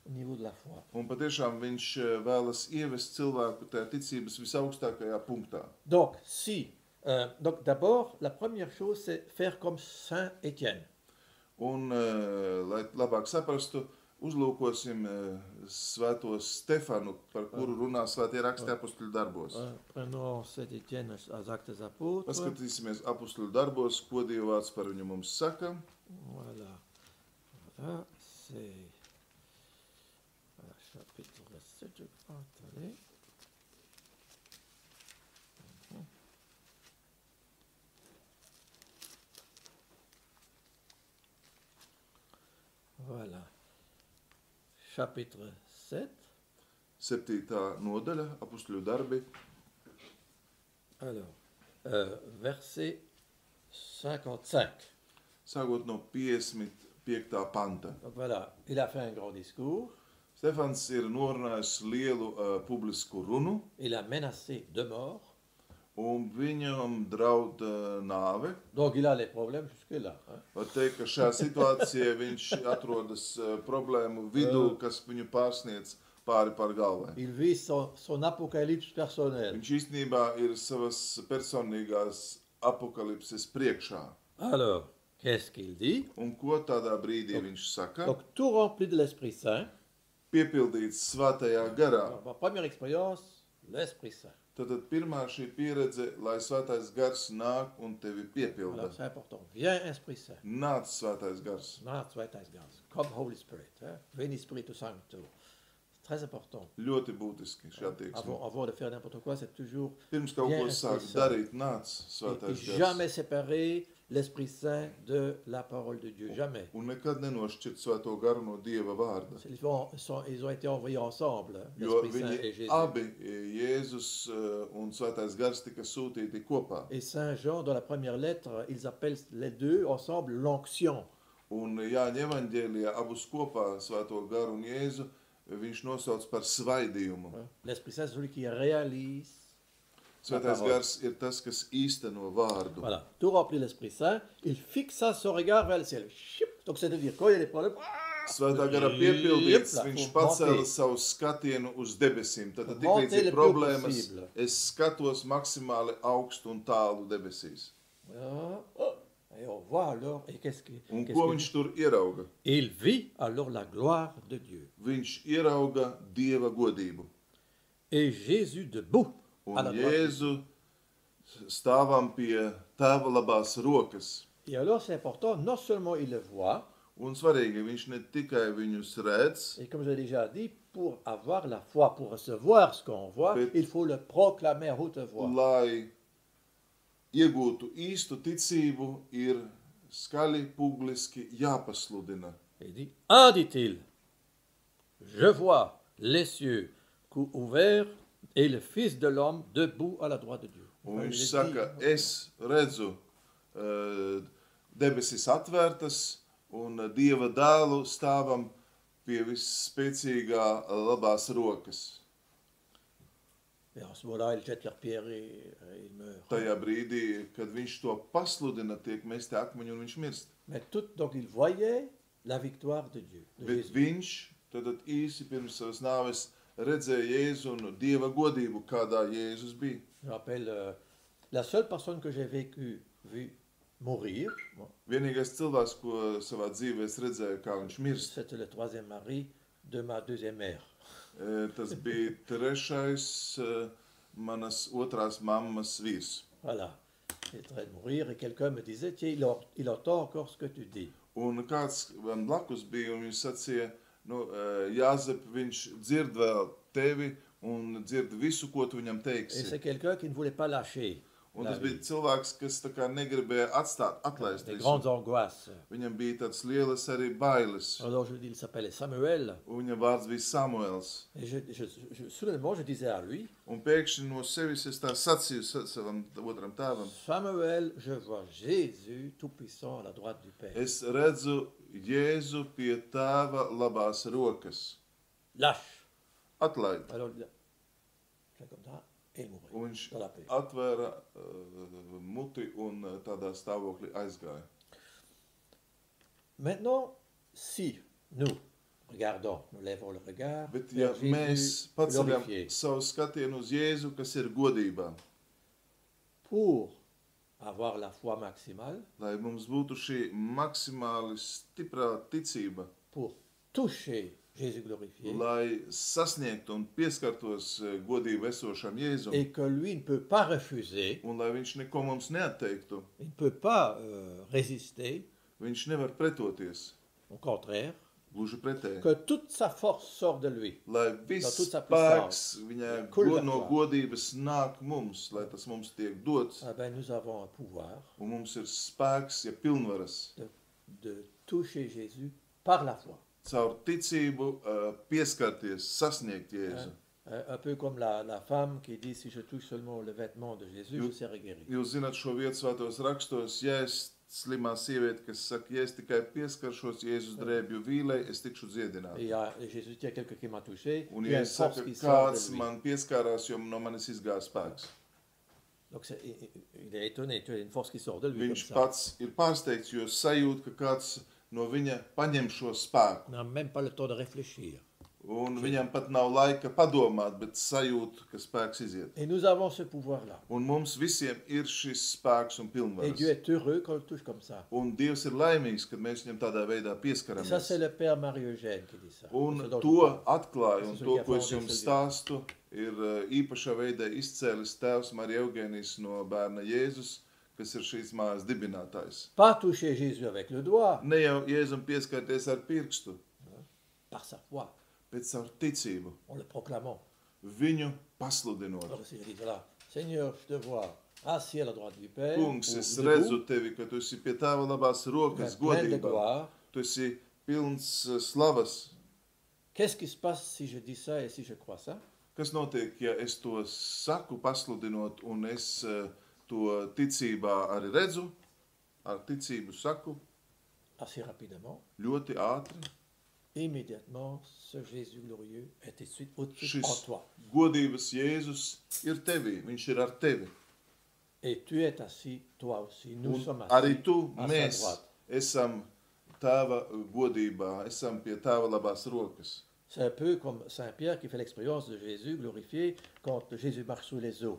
Speaker 1: au niveau de la foi.
Speaker 2: Un patiešām viņš vēlas ievest cilvēku tajā ticības visaugstākajā punktā.
Speaker 1: Donc, donc d'abord, la première chose, c'est faire comme Saint Étienne.
Speaker 2: Un, lai labāk saprastu, uzlūkosim svēto Stefanu, par kuru runā svētie raksti apustuļu darbos.
Speaker 1: Prenons Saint Étienne aux Actes des Apôtres.
Speaker 2: Paskatīsimies apustuļu darbos, ko Dievvvārds par viņu mums saka.
Speaker 1: Voilà. Voilà, c'est... Voilà, chapitre 7, je crois. Attendez. Voilà. Chapitre 7.
Speaker 2: 7. nodaļa, apustuļu darbi,
Speaker 1: Alors, verset 55.
Speaker 2: sākot no 55. panta.
Speaker 1: Donc voilà, il a fait un grand discours.
Speaker 2: Stefans ir norunājis lielu publisku runu,
Speaker 1: Il a menacé de mort.
Speaker 2: un viņam draud nāve.
Speaker 1: Donc il a les problèmes jusque-là. Hein.
Speaker 2: Var teikt, ka šajā situācijā viņš atrodas problēmu vidū, kas viņu pārsniedz pāri par galvai.
Speaker 1: Il vit son apocalypse personnel.
Speaker 2: Viņš īstenībā ir savas personīgās apokalipses priekšā.
Speaker 1: Alors, qu'est-ce qu'il dit?
Speaker 2: Un ko tādā brīdī viņš saka?
Speaker 1: Donc tout rempli de l'Esprit Saint.
Speaker 2: Piepildīts svētajā garā.
Speaker 1: Alors, ma première expérience, l'Esprit Saint.
Speaker 2: Tātad pirmā šī pieredze, lai svētais gars nāk un tevi piepilda.
Speaker 1: Alors c'est important. Viens Esprit Saint.
Speaker 2: Nāc svētais gars.
Speaker 1: Nāc Svētais Gars. Come Holy Spirit. Hein? Veni Spiritu Sancto. C'est très important.
Speaker 2: Ļoti būtiski šī attieksme.
Speaker 1: Avant de faire n'importe quoi, c'est toujours
Speaker 2: Pirms kaut
Speaker 1: Viens
Speaker 2: ko
Speaker 1: Esprit
Speaker 2: sāk
Speaker 1: Saint.
Speaker 2: darīt, nāc
Speaker 1: et
Speaker 2: svētais gars.
Speaker 1: jamais séparer l'Esprit Saint de la parole de Dieu. Jamais.
Speaker 2: Un nekad nenošķirt svēto garu no Dieva vārda.
Speaker 1: Ils ont été envoyés ensemble, hein,
Speaker 2: Jo
Speaker 1: l'Esprit Saint et
Speaker 2: viņi
Speaker 1: Jésus.
Speaker 2: abi, Jēzus un svētais gars, tika sūtīti kopā.
Speaker 1: Et Saint Jean, dans la première lettre, ils appellent les deux ensemble l'onction.
Speaker 2: Un Jāņa evaņģēlijā abus kopā, svēto garu un Jēzu, viņš nosauc par svaidījumu.
Speaker 1: Hein. L'Esprit Saint, c'est celui qui réalise.
Speaker 2: Svētais gars ir tas, kas īsteno vārdu.
Speaker 1: Voilà, tout rempli l'Esprit Saint, il fixa son regard vers le ciel. Chip. Donc c'est-à-dire, quand il y a des problèmes,
Speaker 2: Svētā gara piepildīts,
Speaker 1: Jep,
Speaker 2: viņš
Speaker 1: un
Speaker 2: pacēla
Speaker 1: monter.
Speaker 2: savu skatienu uz debesīm. Tad tik
Speaker 1: Monter
Speaker 2: līdz ir
Speaker 1: le plus
Speaker 2: problēmas,
Speaker 1: possible.
Speaker 2: es skatos maksimāli augstu un tālu debesīs.
Speaker 1: voilà. Et on voit alors, et qu'est-ce qu'il
Speaker 2: Un
Speaker 1: qu'est-ce
Speaker 2: ko
Speaker 1: qu'il
Speaker 2: viņš
Speaker 1: dit?
Speaker 2: tur ierauga?
Speaker 1: Il vit alors la gloire de Dieu.
Speaker 2: Viņš ierauga Dieva godību.
Speaker 1: Et Jésus debout à
Speaker 2: Un
Speaker 1: la droite de Dieu.
Speaker 2: Jēzu stāvam pie Tēva labās rokas.
Speaker 1: Et alors c'est important, non seulement il le voit,
Speaker 2: Un svarīgi, viņš ne tikai viņus redz,
Speaker 1: et comme j'ai déjà dit, pour avoir la foi, pour recevoir ce qu'on voit,
Speaker 2: Bet-
Speaker 1: il faut le proclamer à haute voix.
Speaker 2: lai iegūtu īstu ticību, ir skaļi publiski jāpasludina.
Speaker 1: Il dit, ah, dit-il, je vois les cieux ouverts et le Fils de l'homme debout à la droite de Dieu.
Speaker 2: Un
Speaker 1: Enfin,
Speaker 2: viņš
Speaker 1: il le
Speaker 2: saka,
Speaker 1: dit.
Speaker 2: es redzu debesis atvērtas un Dieva dēlu stāvam pie visspēcīgā labās rokas.
Speaker 1: Et en ce moment-là, il jette leur pierre et il meurt.
Speaker 2: Tajā brīdī, kad viņš to pasludina, tiek mesti akmeņi un viņš mirst.
Speaker 1: Mais donc il voyait la victoire de Dieu, de
Speaker 2: Bet
Speaker 1: Jésus.
Speaker 2: viņš tad īsi pirms savas nāves redzēja Jēzu un Dieva godību, kādā Jēzus bija.
Speaker 1: Je me rappelle, la seule personne que j'ai vu mourir, bon,
Speaker 2: Vienīgais cilvēks, ko savā dzīvē es redzēju, kā viņš mirst,
Speaker 1: c'était le troisième mari de ma deuxième mère.
Speaker 2: tas bija trešais manas otrās mammas vīrs.
Speaker 1: Voilà. Il est en train de mourir et quelqu'un me disait, tiens, il entend encore ce que tu dis.
Speaker 2: Un kāds man blakus bija, un viņš sacīja, nu, Jāzep, viņš dzird vēl tevi un dzird visu, ko tu viņam
Speaker 1: Et
Speaker 2: teiksi.
Speaker 1: c'est quelqu'un qui ne voulait pas lâcher
Speaker 2: Un
Speaker 1: la
Speaker 2: tas bija
Speaker 1: vie.
Speaker 2: cilvēks, kas tā kā negribēja atlaist
Speaker 1: Des
Speaker 2: visu.
Speaker 1: grandes angoisses.
Speaker 2: Viņam bija tāds lielas arī bailes.
Speaker 1: Alors je dis, il s'appelait Samuel.
Speaker 2: Un viņa vārds bija Samuels.
Speaker 1: Et soudainement, je disais à lui,
Speaker 2: Un pēkšņi no sevis es tā sacīju savam otram tēvam.
Speaker 1: Samuel, je vois Jésus tout-puissant à la droite du Père.
Speaker 2: Es redzu Jēzu pie tēva labās rokas.
Speaker 1: Lâche.
Speaker 2: Atlaid.
Speaker 1: Alors il fait comme ça et il mourait
Speaker 2: Un viņš
Speaker 1: dans la paix.
Speaker 2: atvēra muti un tādā stāvoklī aizgāja.
Speaker 1: Maintenant, si nous regardons, nous lèvons le regard
Speaker 2: Bet ja
Speaker 1: vers
Speaker 2: mēs
Speaker 1: Jésus
Speaker 2: paceļam
Speaker 1: glorifié,
Speaker 2: savu skatienu uz Jēzu, kas ir godībā,
Speaker 1: pour avoir la foi maximale,
Speaker 2: lai mums būtu šī maksimāli stiprā ticība,
Speaker 1: pour toucher Jésus glorifié,
Speaker 2: lai sasniegtu un pieskartos godību esošam Jēzum,
Speaker 1: et que lui ne peut pas refuser,
Speaker 2: un lai viņš neko mums neatteiktu,
Speaker 1: il ne peut pas résister,
Speaker 2: viņš nevar pretoties,
Speaker 1: au contraire,
Speaker 2: gluži pretēji.
Speaker 1: que toute sa force sort de lui.
Speaker 2: Lai viss
Speaker 1: toute sa
Speaker 2: spēks viņa
Speaker 1: Coule
Speaker 2: no
Speaker 1: vers toi.
Speaker 2: godības nāk mums, lai tas mums tiek dots,
Speaker 1: Ah ben, nous avons un pouvoir
Speaker 2: un mums ir spēks, ja pilnvaras,
Speaker 1: de toucher Jésus par la foi.
Speaker 2: caur ticību pieskarties, sasniegt Jēzu.
Speaker 1: Un peu comme la femme qui dit, si je touche seulement le vêtement de Jésus, je serai guéri.
Speaker 2: Jūs zināt šo vietu svētos rakstos, ja es slimā sieviete, kas saka, ja es tikai pieskaršos Jēzus drēbju vīlei, es tikšu dziedināta.
Speaker 1: Et Jésus dit, il y a quelqu'un qui m'a touché,
Speaker 2: Un
Speaker 1: il y a
Speaker 2: ja
Speaker 1: une
Speaker 2: es
Speaker 1: force
Speaker 2: saku,
Speaker 1: qui sort
Speaker 2: kāds
Speaker 1: de lui.
Speaker 2: man pieskārās, jo no manis izgāja spēks.
Speaker 1: Donc il est étonné, tu as une force qui sort de lui
Speaker 2: Viņš
Speaker 1: comme ça.
Speaker 2: pats ir pārsteigts, jo sajūt, ka kāds no viņa paņem šo spēku.
Speaker 1: On n'a même pas le temps de réfléchir.
Speaker 2: Un viņam pat nav laika padomāt, bet sajūt, ka spēks iziet.
Speaker 1: Et nous avons ce pouvoir-là.
Speaker 2: Un mums visiem ir šis spēks un
Speaker 1: Et
Speaker 2: pilnvaras.
Speaker 1: Dieu est heureux quand on le touche comme ça.
Speaker 2: Un Dievs ir laimīgs, kad mēs viņam tādā veidā
Speaker 1: Et ça,
Speaker 2: pieskaramies.
Speaker 1: c'est le Père Marie-Eugène qui dit ça.
Speaker 2: Un
Speaker 1: C'est ce dont je
Speaker 2: to
Speaker 1: parle.
Speaker 2: atklāja, un
Speaker 1: Tas ir
Speaker 2: to,
Speaker 1: kā
Speaker 2: ko es
Speaker 1: Fondijas
Speaker 2: jums
Speaker 1: Dievs.
Speaker 2: stāstu, ir īpašā veidā izcēlis tēvs Marija Eugēnijas no bērna Jēzus, kas ir šīs mājas dibinātājs.
Speaker 1: Pas toucher Jésus avec le doigt,
Speaker 2: Ne jau Jēzum pieskarties ar pirkstu,
Speaker 1: par sa foi,
Speaker 2: bet caur ticību,
Speaker 1: en le proclamant.
Speaker 2: viņu pasludinot.
Speaker 1: Alors si je dis, voilà, Seigneur, je te vois assis à la droite du Père,
Speaker 2: Kungs,
Speaker 1: ou
Speaker 2: es
Speaker 1: debout,
Speaker 2: redzu tevi, ka tu esi pie tava labās rokas
Speaker 1: plein de
Speaker 2: godībā.
Speaker 1: gloire.
Speaker 2: Tu esi pilns slavas.
Speaker 1: Qu'est-ce qui se passe si je dis ça et si je crois ça?
Speaker 2: Kas notiek, ja es to saku pasludinot un es to ticībā arī redzu, ar ticību saku,
Speaker 1: Assez rapidement,
Speaker 2: ļoti ātri,
Speaker 1: immédiatement, ce Jésus glorieux est tout de suite au-dessus
Speaker 2: šis
Speaker 1: en toi.
Speaker 2: godības Jēzus ir tevī, viņš ir ar tevi.
Speaker 1: Et tu es assis, toi aussi. Nous
Speaker 2: Un
Speaker 1: sommes
Speaker 2: arī
Speaker 1: assis
Speaker 2: tu,
Speaker 1: à sa
Speaker 2: mēs
Speaker 1: droite.
Speaker 2: esam tava godībā, esam pie tava labās rokas.
Speaker 1: C'est un peu comme Saint Pierre qui fait l'expérience de Jésus glorifié quand Jésus marche sous les eaux.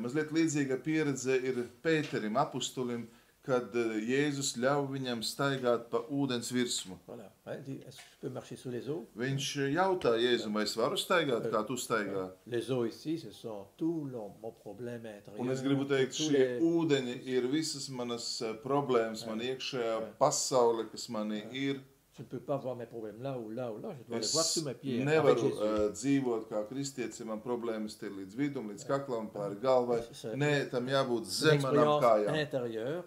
Speaker 2: Mazliet līdzīga pieredze ir Pēterim, apustulim, kad Jēzus ļauj viņam staigāt pa ūdens virsmu.
Speaker 1: Voilà. Hein, il dit, est-ce que je peux marcher sous les eaux?
Speaker 2: Viņš jautā Jēzum, vai es varu staigāt, kā tu staigā?
Speaker 1: Les eaux ici, ce sont tous mon problème intérieur.
Speaker 2: Un es gribu teikt,
Speaker 1: tous
Speaker 2: šie ūdeņi ir visas manas problēmas, man iekšējā pasaule, kas manī ir.
Speaker 1: Je ne peux pas voir mes problèmes là ou là ou là, je dois les
Speaker 2: Es
Speaker 1: voir sous mes pieds. Avec
Speaker 2: nevaru
Speaker 1: Jésus.
Speaker 2: dzīvot kā kristietis, ja man problēmas te līdz vidum, līdz kaklam, pāri galvai.
Speaker 1: C'est
Speaker 2: Nē, tam jābūt
Speaker 1: une
Speaker 2: zem manām
Speaker 1: expérience
Speaker 2: kājām.
Speaker 1: intérieure.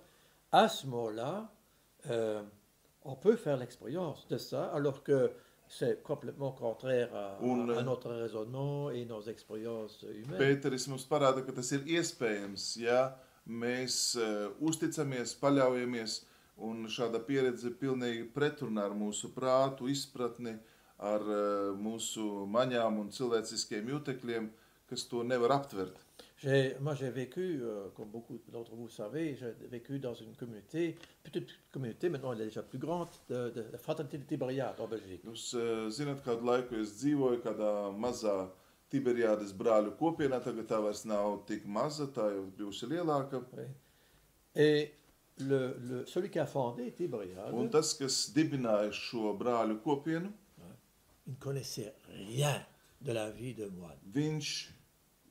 Speaker 1: À ce moment-là, on peut faire l'expérience de ça, alors que c'est complètement contraire à notre raisonnement et nos expériences humaines.
Speaker 2: Pēteris mums parāda, ka tas ir iespējams, ja mēs uzticamies, paļaujamies, un šāda pieredze pilnīgi pretrunā ar mūsu prātu, izpratni, ar mūsu maņām un cilvēciskiem jutekļiem, kas to nevar aptvert.
Speaker 1: Moi, j'ai vécu, comme beaucoup d'entre vous savez, j'ai vécu dans une communauté, petite communauté, maintenant elle est déjà plus grande, de Fraternité de Tibériade en Belgique.
Speaker 2: Jūs zināt, kādu laiku es dzīvoju kādā mazā Tiberiādes brāļu kopienā, tagad tā vairs nav tik maza, tā jau bijusi lielāka.
Speaker 1: Oui. Et celui qui a fondé Tibériade,
Speaker 2: Un tas, kas dibināja šo brāļu kopienu,
Speaker 1: il ne connaissait rien de la vie de moine.
Speaker 2: viņš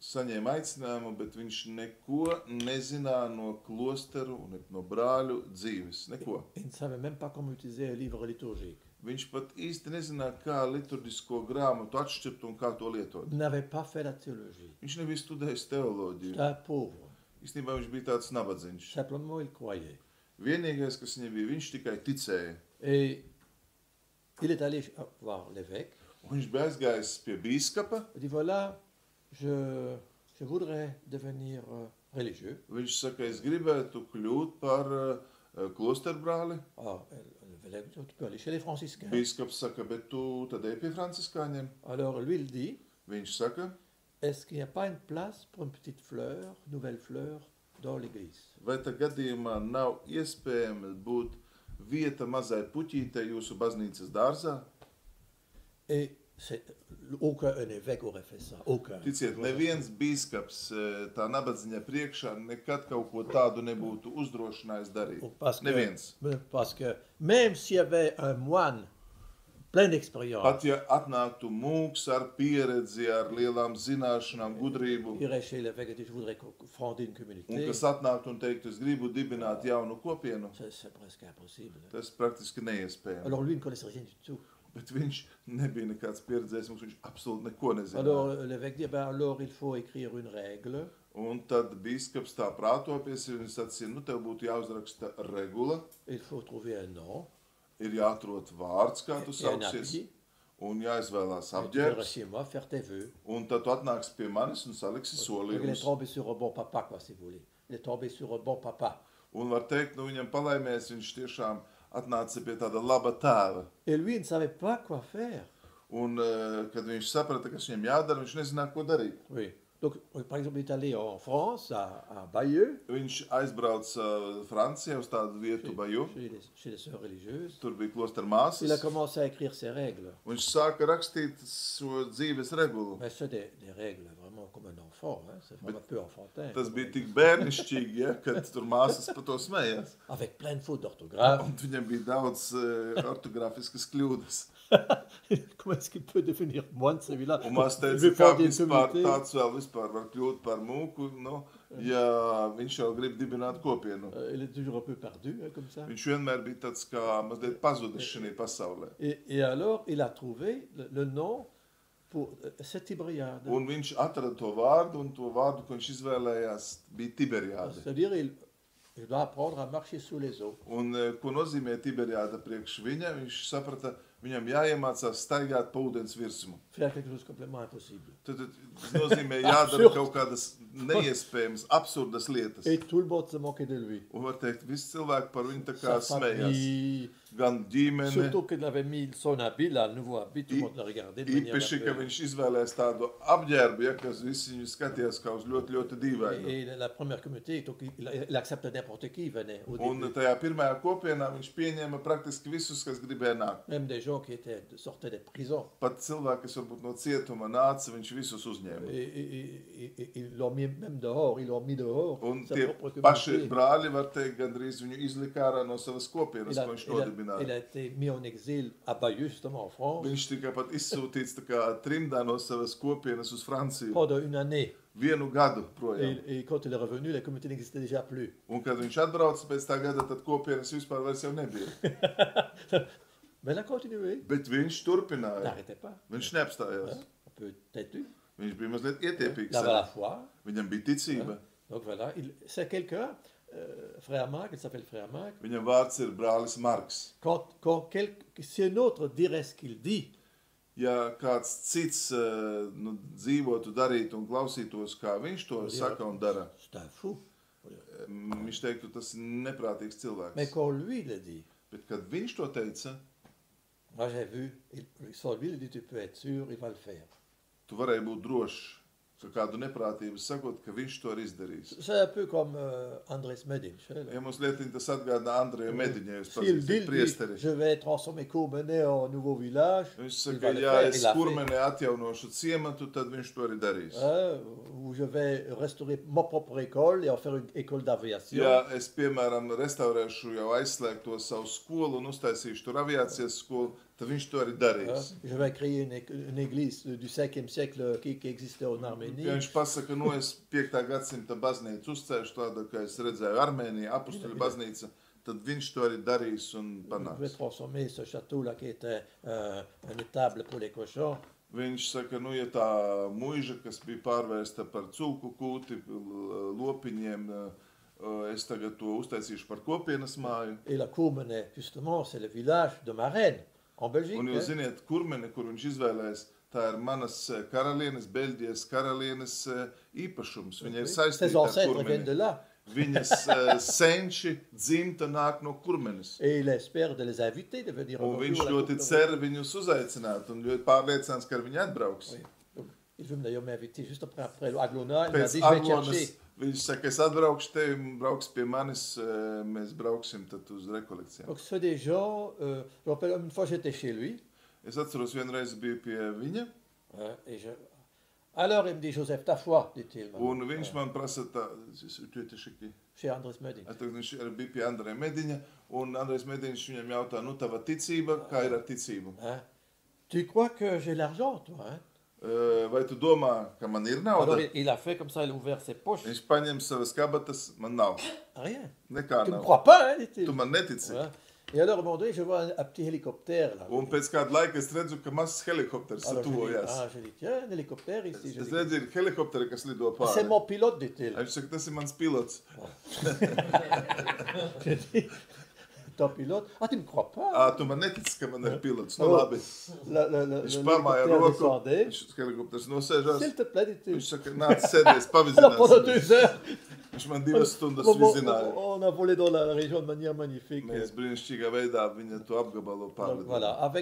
Speaker 2: saņēma aicinājumu, bet viņš neko nezināja no klosteru un no brāļu dzīves. Neko.
Speaker 1: Il ne savait même pas comment utiliser un livre liturgique.
Speaker 2: Viņš pat īsti nezināja, kā liturģisko grāmatu atšķirt un kā to lietot.
Speaker 1: Il n'avait pas fait la théologie.
Speaker 2: Viņš nebija studējis teoloģiju.
Speaker 1: C'était un pauvre.
Speaker 2: Īstenībā viņš bija tāds nabadzīgs.
Speaker 1: Simplement, il croyait.
Speaker 2: Vienīgais, kas viņam bija, viņš tikai ticēja.
Speaker 1: Et il est allé voir l'évêque.
Speaker 2: Viņš bija aizgājis pie bīskapa.
Speaker 1: Il dit, voilà, je voudrais devenir religieux.
Speaker 2: Viņš saka, es gribētu kļūt par klosterbrāli.
Speaker 1: Ah, l'évêque dit, tu peux aller chez les franciscains.
Speaker 2: Bīskaps saka, bet tu tad ej pie franciskāņiem.
Speaker 1: Alors, lui, il dit,
Speaker 2: Viņš saka,
Speaker 1: est-ce qu'il n'y a pas une place pour une petite fleur, nouvelle fleur, dans l'église?
Speaker 2: vai tā gadījumā nav iespējams būt vieta mazai puķītei jūsu baznīcas dārzā?
Speaker 1: Et aucun évêque aurait fait ça. Aucun.
Speaker 2: Ticiet, neviens bīskaps tā nabadziņa priekšā nekad kaut ko tādu nebūtu uzdrošinājis darīt. Neviens.
Speaker 1: Parce que même s'il y avait un moine plein d'expérience,
Speaker 2: Pat ja atnāktu mūks ar pieredzi, ar lielām zināšanām, gudrību,
Speaker 1: il irait chez l'évêque et dit, je voudrais fonder une
Speaker 2: un
Speaker 1: communauté.
Speaker 2: kas atnāktu un teiktu, es gribu dibināt jaunu kopienu,
Speaker 1: C'est presque impossible.
Speaker 2: tas praktiski neiespējami.
Speaker 1: Alors lui, il ne connaissait rien du tout.
Speaker 2: Bet viņš nebija nekāds pieredzējis, mums viņš absolūti neko nezināja.
Speaker 1: Alors l'évêque dit, ben alors il faut écrire une règle.
Speaker 2: Un tad bīskaps tā prātopies, un viņš sacīja, nu tev būtu jāuzraksta regula,
Speaker 1: Il faut trouver un nom.
Speaker 2: ir jāatrod vārds, kā tu
Speaker 1: Et un
Speaker 2: sauksies,
Speaker 1: habit.
Speaker 2: un jāizvēlās
Speaker 1: Et tu viendras
Speaker 2: apģērbs,
Speaker 1: chez moi faire tes vœux.
Speaker 2: un tad tu atnāksi pie manis un saliksi
Speaker 1: Donc, il est
Speaker 2: solījumus.
Speaker 1: tombé sur un bon papa, quoi, si vous voulez. Il est tombé sur un bon papa.
Speaker 2: Un var teikt, nu viņam palaimēs, viņš tiešām atnāca pie tāda laba tēva.
Speaker 1: Et lui, il ne savait pas quoi faire.
Speaker 2: Un, kad viņš saprata, kas viņam jādara, viņš nezināja, ko darīt.
Speaker 1: Oui. Donc, par exemple, il est allé en France, à Bayeux,
Speaker 2: Viņš aizbrauca Francijā uz tādu vietu Baju.
Speaker 1: chez les sœurs religieuses.
Speaker 2: Tur bija klosteru
Speaker 1: Il a
Speaker 2: māsas.
Speaker 1: commencé à écrire ses règles.
Speaker 2: Viņš sāka rakstīt šo dzīves regulu.
Speaker 1: Mais c'est des règles vraiment comme un enfant. Hein. C'est vraiment un peu enfantin.
Speaker 2: Tas bija tik bērnišķīgi, ja, kad tur māsas par to smējās.
Speaker 1: Avec plein de fautes d'orthographe.
Speaker 2: Un viņam bija daudz ortogrāfiskas kļūdas.
Speaker 1: Comment est-ce qu'il peut devenir moine, celui-là?
Speaker 2: Un māsa
Speaker 1: Il
Speaker 2: teica,
Speaker 1: veut
Speaker 2: kā
Speaker 1: fonder une
Speaker 2: vispār
Speaker 1: communauté.
Speaker 2: tāds vēl vispār var kļūt par mūku, nu, ja viņš jau grib dibināt kopienu.
Speaker 1: Il est toujours un peu perdu, hein, comme ça.
Speaker 2: Viņš vienmēr bija tāds kā mazliet pazudis šajā pasaulē.
Speaker 1: Et alors, il a trouvé le nom pour cette Tibériade.
Speaker 2: Un viņš atrada to vārdu, un to vārdu, ko viņš izvēlējās, bija Tiberiāde.
Speaker 1: C'est-à-dire, il doit apprendre à marcher sous les eaux.
Speaker 2: Un ko nozīmē Tiberiāde priekš viņa? Viņš saprata, viņam jāiemācās staigāt pa ūdens virsmu.
Speaker 1: Faire quelque chose de complètement impossible.
Speaker 2: Tad tas nozīmē jādara kaut kādas neiespējamas, absurdas lietas.
Speaker 1: Et tout le monde se moquait de lui.
Speaker 2: Un var teikt, visi cilvēki par viņu tā
Speaker 1: Sa
Speaker 2: kā smējās.
Speaker 1: famille,
Speaker 2: Gan ģimene,
Speaker 1: surtout qu'il avait mis son habit, là, le nouveau habit, tout le monde le regardait de manière
Speaker 2: īpaši, ka
Speaker 1: un peu...
Speaker 2: viņš izvēlējās tādu apģērbu, ja, kas visi viņu skatījās kā uz ļoti, ļoti dīvainu.
Speaker 1: Et la première communauté, donc il acceptait n'importe qui venait au
Speaker 2: Un
Speaker 1: début.
Speaker 2: tajā pirmajā kopienā viņš pieņēma praktiski visus, kas gribēja nākt.
Speaker 1: Même des gens gens qui sortaient des prisons.
Speaker 2: Pat cilvēki, kas varbūt no cietuma nāca, viņš visus uzņēma.
Speaker 1: Ils l'ont mis même dehors, ils l'ont mis dehors.
Speaker 2: Un tie paši brāļi, var teikt, gandrīz viņu izlika ārā no savas kopienas, ko viņš nodibināja.
Speaker 1: Il a été mis en exil à Bayeux, justement, en France.
Speaker 2: Viņš tika pat izsūtīts tā kā trimdā no savas kopienas uz Franciju.
Speaker 1: Pendant une année.
Speaker 2: Vienu gadu projām.
Speaker 1: Et quand il est revenu, la communauté n'existait déjà plus.
Speaker 2: Un kad viņš atbrauca pēc tā gada, tad kopienas vispār vairs jau nebija.
Speaker 1: Mais il a continué.
Speaker 2: Bet viņš turpināja.
Speaker 1: N'arrêtait pas.
Speaker 2: Viņš neapstājās.
Speaker 1: Un peu têtu.
Speaker 2: Viņš bija mazliet ietiepīgs.
Speaker 1: Il avait la foi.
Speaker 2: Viņam bija ticība.
Speaker 1: Donc voilà, c'est quelqu'un, frère Marc, il s'appelle frère Marc.
Speaker 2: Viņam vārds ir brālis Marks.
Speaker 1: Si un autre dirait ce qu'il dit,
Speaker 2: ja kāds cits dzīvotu, darītu un klausītos, kā viņš to saka un dara, viņš teiktu, tas ir neprātīgs cilvēks.
Speaker 1: Mais quand lui le dit,
Speaker 2: bet kad viņš to teica,
Speaker 1: moi j'ai vu, sans lui il dit, tu peux être sûr, il va le faire.
Speaker 2: Tu varēji būt drošs, ka kādu neprātību sakot, ka viņš to ir izdarījis.
Speaker 1: C'est un peu comme Andrés Medin.
Speaker 2: Ja mums lietiņ tas atgādā Andreju Mediņu, jūs
Speaker 1: S'il
Speaker 2: pazīstat priesteri.
Speaker 1: je vais transformer Courmenay en nouveau village,
Speaker 2: Viņš saka, ja es Kurmenē atjaunošu ciematu, tad viņš to arī darīs.
Speaker 1: Ou je vais restaurer ma propre école et en faire une école d'aviation.
Speaker 2: Ja es, piemēram, restaurēšu jau aizslēgto savu skolu un uztaisīšu tur aviācijas skolu, tad viņš to arī darīs.
Speaker 1: Je vais créer une église du 5e siècle qui existait en Arménie.
Speaker 2: Ja viņš pasaka, no es 5. gadsimta baznīcu uzcēšu tādu, kā es redzēju Armēnijā, apustuļu baznīca, tad viņš to arī darīs un panāks.
Speaker 1: Je vais transformer ce château-là qui était un étable pour les cochons.
Speaker 2: Viņš saka, nu, ja tā muiža, kas bija pārvērsta par cūku kūti, lopiņiem, es tagad to uztaisīšu par kopienas māju.
Speaker 1: Et la Courmenay, justement, c'est le village de ma reine, en Belgique.
Speaker 2: Un jūs ziniet, Kurmeni, kur viņš izvēlēs, tā ir manas karalienes, Beļģijas karalienes īpašums. Viņa ir saistīta ar Kurmeni. Viņas senči dzimta nāk no Kurmenes.
Speaker 1: Et il espère de les inviter de venir.
Speaker 2: Un viņš ļoti cer viņus uzaicināt un ļoti pārliecināts, ka viņi atbrauks.
Speaker 1: Il veut d'ailleurs m'inviter juste après Aglona. Il m'a dit, je vais te chercher.
Speaker 2: Viņš saka, es atbraukšu tevi, brauks pie manis, mēs brauksim tad uz rekolekcijām.
Speaker 1: Donc c'est des gens, je rappelle, une fois j'étais chez lui.
Speaker 2: Es atceros, vienreiz biju pie viņa.
Speaker 1: Alors il me dit, Joseph, ta foi, dit-il.
Speaker 2: Un viņš man prasa tā,
Speaker 1: Chez Andrés Medin.
Speaker 2: Viņš bija pie Andreja Mediņa, un Andrejs Mediņš viņam jautā, nu tava ticība, kā ir ar ticību?
Speaker 1: Tu crois que j'ai l'argent, toi, hein?
Speaker 2: Vai tu domā, ka man ir nauda?
Speaker 1: Alors il a fait comme ça, il a ouvert ses poches.
Speaker 2: Viņš paņem savas kabatas, man nav.
Speaker 1: Rien.
Speaker 2: Nekā
Speaker 1: Tu ne
Speaker 2: nav.
Speaker 1: crois pas, hein, dit-il.
Speaker 2: Tu man netici.
Speaker 1: Et alors, à un moment donné, je vois un petit hélicoptère là.
Speaker 2: Un pēc kāda laika es redzu, ka mazs helikopters satuvojās.
Speaker 1: Je dis, tiens, un hélicoptère ici.
Speaker 2: Es redzu, ir helikopteri, kas lido pāri.
Speaker 1: C'est mon pilote, dit-il.
Speaker 2: Viņš saka, tas ir mans pilots.
Speaker 1: Je dis, ton pilote? Ah, tu ne crois pas?
Speaker 2: Tu man netici, ka man ir pilots. Nu labi. Viņš pamāja
Speaker 1: L'hélicoptère
Speaker 2: roku.
Speaker 1: descendait.
Speaker 2: Helikopters nosēžās.
Speaker 1: S'il te plaît, dit-il.
Speaker 2: Viņš saka, nāc sēdies,
Speaker 1: Alors pendant
Speaker 2: pavizinās.
Speaker 1: 2 heures,
Speaker 2: Viņš man 2 stundas vizināja.
Speaker 1: on a volé dans la région de manière magnifique.
Speaker 2: Mēs brīnišķīgā veidā viņa to apgabalu
Speaker 1: Donc,
Speaker 2: pārlidoja.
Speaker 1: voilà,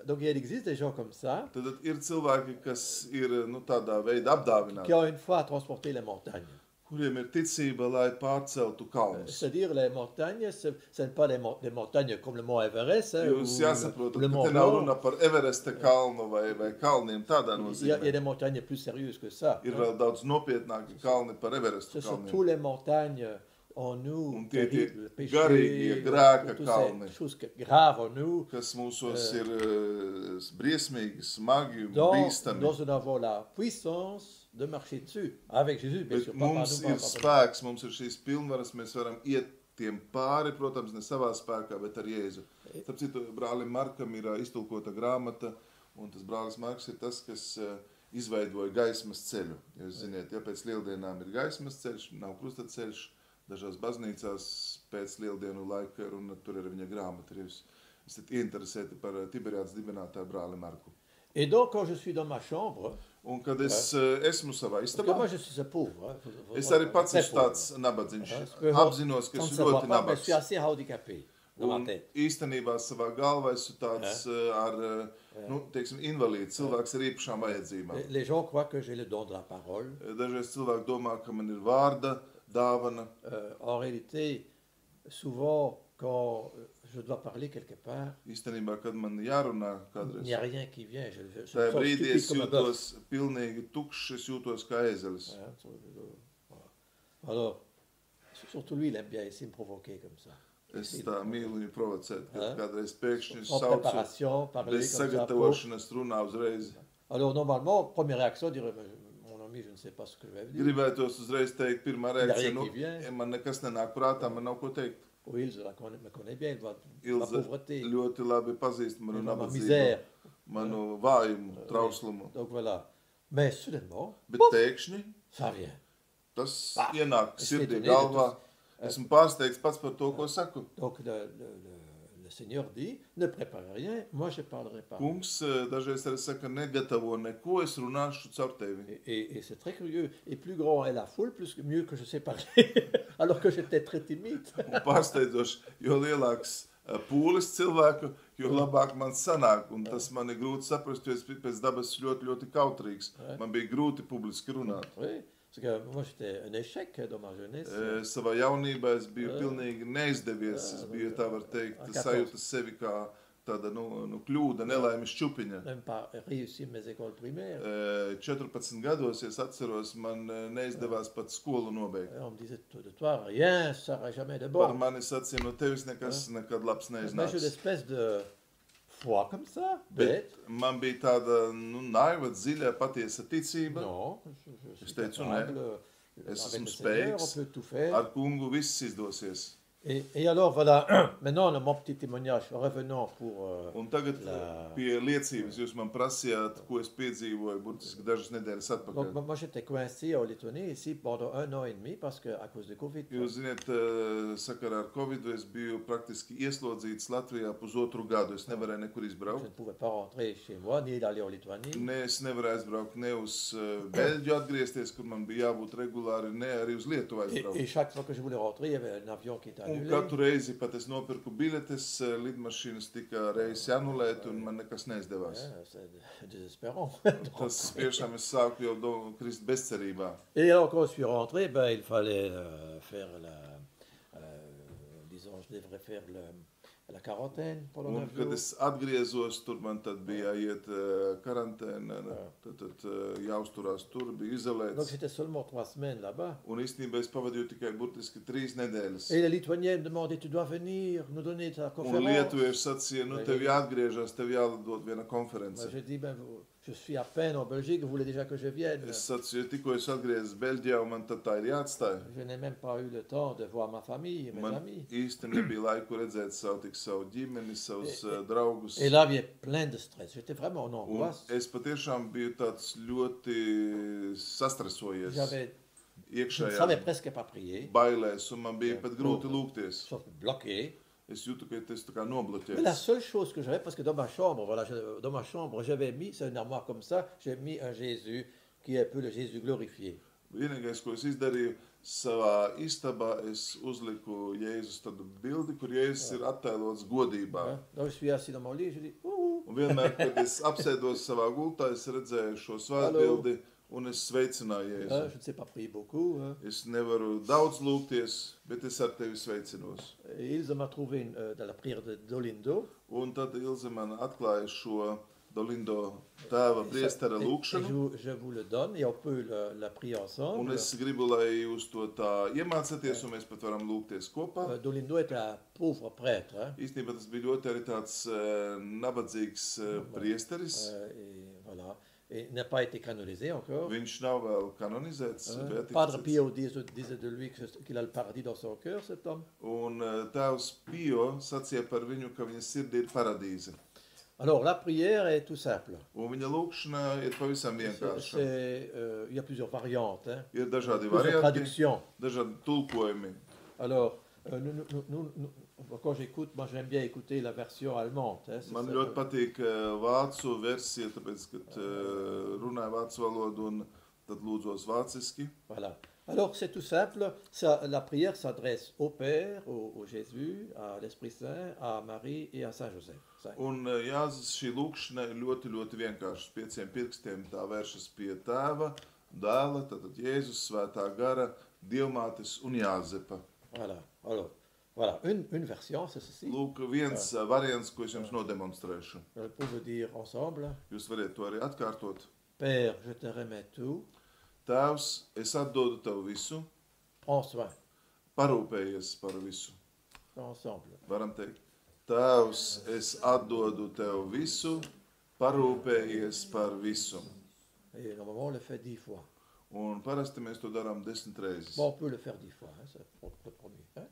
Speaker 1: donc il existe des gens comme ça
Speaker 2: Tad ir cilvēki, kas ir nu, tādā veidā apdāvināti,
Speaker 1: qui ont une foi à transporter les montagnes.
Speaker 2: kuriem ir ticība, lai pārceltu kalnus.
Speaker 1: C'est-à-dire les montagnes, ce n'est pas des montagnes comme le mont Everest hein, ou
Speaker 2: Jūs jāsaprotat,
Speaker 1: le
Speaker 2: ka
Speaker 1: mont
Speaker 2: te nav
Speaker 1: Blanc.
Speaker 2: runa par Everesta kalnu vai kalniem tādā
Speaker 1: Il y a
Speaker 2: nozīmē.
Speaker 1: des montagnes plus sérieuses que ça.
Speaker 2: Ir vēl daudz nopietnāki kalni par
Speaker 1: Ce
Speaker 2: Everesta
Speaker 1: sont
Speaker 2: kalniem.
Speaker 1: tous les montagnes en nous,
Speaker 2: Un tie
Speaker 1: terribles, péchés,
Speaker 2: garīgie grēka
Speaker 1: toutes
Speaker 2: kalni,
Speaker 1: ces choses graves en nous,
Speaker 2: kas mūsos ir briesmīgi, smagi un
Speaker 1: dont
Speaker 2: bīstami.
Speaker 1: nous avons la puissance de marcher dessus. Avec Jésus, bien
Speaker 2: Bet
Speaker 1: sûr. Pas par
Speaker 2: mums
Speaker 1: nous,
Speaker 2: ir
Speaker 1: pas par-
Speaker 2: spēks, mums ir šīs pilnvaras, mēs varam iet tiem pāri, protams, ne savā spēkā, bet ar Jēzu. Starp citu, brālim Markam ir iztulkota grāmata, un tas brālis Marks ir tas, kas izveidoja gaismas ceļu. Jūs ziniet, ja pēc lieldienām ir gaismas ceļš, nav krustaceļš, dažās baznīcās pēc lieldienu laika ir, un tur ir viņa grāmata. Jūs esat ieinteresēti par Tiberiādas dibinātāju brāli Marku.
Speaker 1: Et donc, quand je suis dans ma chambre,
Speaker 2: Un kad es esmu savā
Speaker 1: parce que
Speaker 2: istabā,
Speaker 1: moi je suis pauvre.
Speaker 2: es arī pats
Speaker 1: très
Speaker 2: esmu
Speaker 1: pauvre.
Speaker 2: tāds nabadzīgs.
Speaker 1: Hein, je peux
Speaker 2: Apzinos, ka
Speaker 1: sans
Speaker 2: esmu
Speaker 1: savoir
Speaker 2: ļoti
Speaker 1: pas, mais je suis
Speaker 2: nabadzīgs.
Speaker 1: assez handicapé dans ma
Speaker 2: Un
Speaker 1: tête.
Speaker 2: īstenībā savā galvā esmu tāds ar, nu, teiksim, invalīds, cilvēks ar īpašām vajadzībām.
Speaker 1: Les gens croient que j'ai le don de la parole.
Speaker 2: Dažreiz cilvēki domā, ka man ir vārda dāvana.
Speaker 1: En réalité, souvent, quand je dois parler quelque part,
Speaker 2: Īstenībā, kad man jārunā
Speaker 1: il
Speaker 2: kādreiz,
Speaker 1: n'y a rien qui vient. Je me
Speaker 2: tajā
Speaker 1: sens
Speaker 2: brīdī
Speaker 1: stupide
Speaker 2: es
Speaker 1: comme un bœuf.
Speaker 2: jūtos pilnīgi tukšs, es jūtos kā ēzelis.
Speaker 1: Hein, voilà. Alors, surtout lui, il aime bien essayer de me provoquer comme ça.
Speaker 2: Es tā mīlu viņu provocēt, kad kādreiz pēkšņi
Speaker 1: Sans
Speaker 2: saucu,
Speaker 1: préparation, parler
Speaker 2: bez
Speaker 1: comme ça.
Speaker 2: sagatavošanas runā uzreiz.
Speaker 1: Alors, normalement, première réaction, dirait, mon ami, je ne sais pas ce que je vais dire.
Speaker 2: Gribētos uzreiz teikt, pirmā reakcija,
Speaker 1: Il y a rien qui vient.
Speaker 2: man nekas nenāk prātā, man nav ko teikt.
Speaker 1: Oui, Ilse me connaît bien, il voit ma
Speaker 2: Ilze
Speaker 1: pauvreté,
Speaker 2: ļoti labi pazīst manu
Speaker 1: ma
Speaker 2: nabadzību,
Speaker 1: misère.
Speaker 2: manu vājumu, trauslumu.
Speaker 1: Donc voilà. Mais soudainement,
Speaker 2: Bet pēkšņi
Speaker 1: ça vient.
Speaker 2: tas
Speaker 1: Bah,
Speaker 2: ienāk
Speaker 1: es
Speaker 2: sirdī
Speaker 1: étonné de
Speaker 2: galvā. Esmu pārsteigts pats par to, ko saku.
Speaker 1: Donc le Seigneur dit, ne préparez rien, moi je parlerai pas.
Speaker 2: Kungs dažreiz arī saka, negatavo neko, es runāšu caur tevi.
Speaker 1: Et c'est très curieux. Et plus grand est la foule, mieux que je sais parler. Alors que j'étais très timide.
Speaker 2: Un pārsteidzoši, jo lielāks pūlis cilvēku, jo labāk man sanāk. Un tas man ir grūti saprast, jo es pēc dabas ļoti, ļoti kautrīgs. Man bija grūti publiski runāt.
Speaker 1: Oui, parce que moi j'étais un échec dans ma jeunesse.
Speaker 2: Savā jaunībā es biju pilnīgi neizdevies. Es biju, tā var teikt, sajūta sevi kā tāda kļūda, nelaimes čupiņa.
Speaker 1: Même pas réussi mes écoles primaires.
Speaker 2: 14 gados, es atceros, man neizdevās pat skolu nobeigt.
Speaker 1: On me disait de toi, rien, ça sera jamais de
Speaker 2: Par
Speaker 1: bon.
Speaker 2: mani sacīja, no tevis nekas nekad labs
Speaker 1: Mais j'ai
Speaker 2: neiznāks.
Speaker 1: l'espèce de foi comme ça, bête.
Speaker 2: Bet man bija tāda naiva, dziļa, patiesa ticība.
Speaker 1: Non, je
Speaker 2: Es
Speaker 1: suis
Speaker 2: teicu,
Speaker 1: capable.
Speaker 2: Es
Speaker 1: Avec
Speaker 2: esmu
Speaker 1: le Seigneur, on
Speaker 2: spējīgs,
Speaker 1: peut tout faire.
Speaker 2: ar kungu viss izdosies.
Speaker 1: Et alors voilà, maintenant mon petit témoignage, revenons pour
Speaker 2: Un tagad
Speaker 1: La-
Speaker 2: pie liecības jūs man prasījāt, ko es piedzīvoju burtiski dažas nedēļas
Speaker 1: donc
Speaker 2: atpakaļ.
Speaker 1: moi j'étais coincé en Lettonie ici pendant 1 an et demi parce que à cause de Covid.
Speaker 2: Jūs ziniet, sakarā ar Covid es biju praktiski ieslodzīts Latvijā pusotru gadu. Es nevarēju nekur
Speaker 1: Je
Speaker 2: izbraukt.
Speaker 1: ne pouvais pas rentrer chez moi ni aller en Lituanie.
Speaker 2: Ne, es nevarēju aizbraukt ne uz Beļģiju atgriezties, kur man bija jābūt regulāri, ne arī uz Lietuvu
Speaker 1: Et
Speaker 2: aizbraukt.
Speaker 1: chaque fois que je voulais rentrer, il y avait un avion qui était
Speaker 2: Un
Speaker 1: annulé.
Speaker 2: katru reizi pat es nopirku biļetes, lidmašīnas tika reizes anulēt un man nekas neizdevās.
Speaker 1: C'est désespérant.
Speaker 2: Tas tiešām es sāku jau krist bezcerībā.
Speaker 1: Et alors quand je suis rentré, ben, il fallait faire disons, je devrais faire la quarantaine pendant
Speaker 2: Un,
Speaker 1: 9
Speaker 2: kad
Speaker 1: jours.
Speaker 2: es atgriezos, tur man tad bija jāiet karantēna, tad jāuzturās tur, bija
Speaker 1: Donc
Speaker 2: izolēts.
Speaker 1: j'étais seulement 3 semaines là-bas.
Speaker 2: Un īstenībā es pavadīju tikai burtiski 3 nedēļas.
Speaker 1: Et les Lituaniens me demandaient, tu dois venir nous donner ta
Speaker 2: Un
Speaker 1: conférence.
Speaker 2: lietuvieši sacīja, nu tev jāatgriežas, tev jādod viena konference.
Speaker 1: Moi, j'ai dit, ben, je suis à peine en Belgique, vous voulez déjà que je vienne.
Speaker 2: Es sacīju, tikko es atgriezos Beļģijā, un man tad tā ir jāatstāj.
Speaker 1: Je n'ai même pas eu le temps de voir ma famille, mes
Speaker 2: Man
Speaker 1: amis.
Speaker 2: īsti nebija laiku redzēt savu ģimeni, savus draugus.
Speaker 1: Et là, il y avait plein de stress. J'étais vraiment en
Speaker 2: Un
Speaker 1: angoisse.
Speaker 2: es patiešām biju tāds ļoti sastresojies.
Speaker 1: Je ne
Speaker 2: Iekšējā
Speaker 1: savais presque pas prier.
Speaker 2: bailēs, un man bija pat grūti lūgties.
Speaker 1: Sauf bloqué.
Speaker 2: Es jūtu, ka es tā kā
Speaker 1: Mais la
Speaker 2: nobloķēju.
Speaker 1: seule chose que j'avais, parce que dans ma chambre, voilà, dans ma chambre, j'avais mis, c'est une armoire comme ça, j'ai mis un Jésus qui est un peu le Jésus glorifié.
Speaker 2: Vienīgais, ko es izdarīju, savā istabā es uzliku Jēzus tādu bildi, kur Jēzus ir attēlots godībā.
Speaker 1: Hein? Donc je suis assis dans mon lit, je dis, ouh,
Speaker 2: Un vienmēr, kad es apsēdos savā gultā, es redzēju šo svētbildi un es sveicināju
Speaker 1: hein,
Speaker 2: Jēzu.
Speaker 1: je ne sais pas prier beaucoup. Hein.
Speaker 2: Es nevaru daudz lūgties, bet es ar tevi sveicinos.
Speaker 1: Et Ilse m'a trouvé dans la prière de Dolindo.
Speaker 2: Un tad Ilze man atklāja šo Dolindo tēva priestera
Speaker 1: Et
Speaker 2: lūgšanu.
Speaker 1: je vous le donne et on peut la prier
Speaker 2: Un
Speaker 1: ensemble.
Speaker 2: es gribu, lai jūs to tā iemācāties, un mēs pat varam lūgties kopā.
Speaker 1: Dolindo était un pauvre prêtre. Hein.
Speaker 2: Īstenībā tas bija ļoti arī tāds nabadzīgs priesteris.
Speaker 1: Et voilà. Et il n'a pas été canonisé encore.
Speaker 2: Viņš nav vēl kanonizēts.
Speaker 1: Padre
Speaker 2: beatificēts.
Speaker 1: Pio disait de lui qu'il a le paradis dans son cœur, cet homme.
Speaker 2: Un tēvs Pio sacīja par viņu, ka viņa sirdī ir paradīze.
Speaker 1: Alors, la prière est tout simple.
Speaker 2: Un viņa lūgšana ir pavisam vienkārša.
Speaker 1: Il y a plusieurs variantes, hein,
Speaker 2: Ir dažādi
Speaker 1: plusieurs
Speaker 2: varianti,
Speaker 1: traductions.
Speaker 2: dažādi tulkojumi.
Speaker 1: Alors, quand j'écoute, moi j'aime bien écouter la version allemande. Hein,
Speaker 2: Man ļoti patīk vācu versija, tāpēc, kad runāju vācu valodu un tad lūdzos vāciski.
Speaker 1: Voilà. Alors, c'est tout simple. La prière s'adresse au Père, au Jésus, à l'Esprit Saint, à Marie et à Saint Joseph.
Speaker 2: Un Jāzes šī lūkšana ir ļoti, ļoti vienkārša. 5 pirkstiem tā vēršas pie tēva, dēla, tātad Jēzus, svētā gara, Dievmātes un Jāzepa.
Speaker 1: Voilà. Alors, voilà. une version, c'est ceci.
Speaker 2: Lūk, viens variants, ko es jums nodemonstrēšu.
Speaker 1: Vous pouvez dire ensemble.
Speaker 2: Jūs variet to arī atkārtot.
Speaker 1: Père, je te remets tout.
Speaker 2: Tēvs, es atdodu tev visu,
Speaker 1: Prends soin.
Speaker 2: parūpējies par visu.
Speaker 1: Ensemble.
Speaker 2: Varam teikt, Tēvs, es atdodu tev visu, parūpējies par visu.
Speaker 1: Et normalement, on le fait 10 fois.
Speaker 2: Un parasti mēs to darām 10 reizes.
Speaker 1: Bon, on peut le faire 10 fois, hein, c'est le premier. Hein?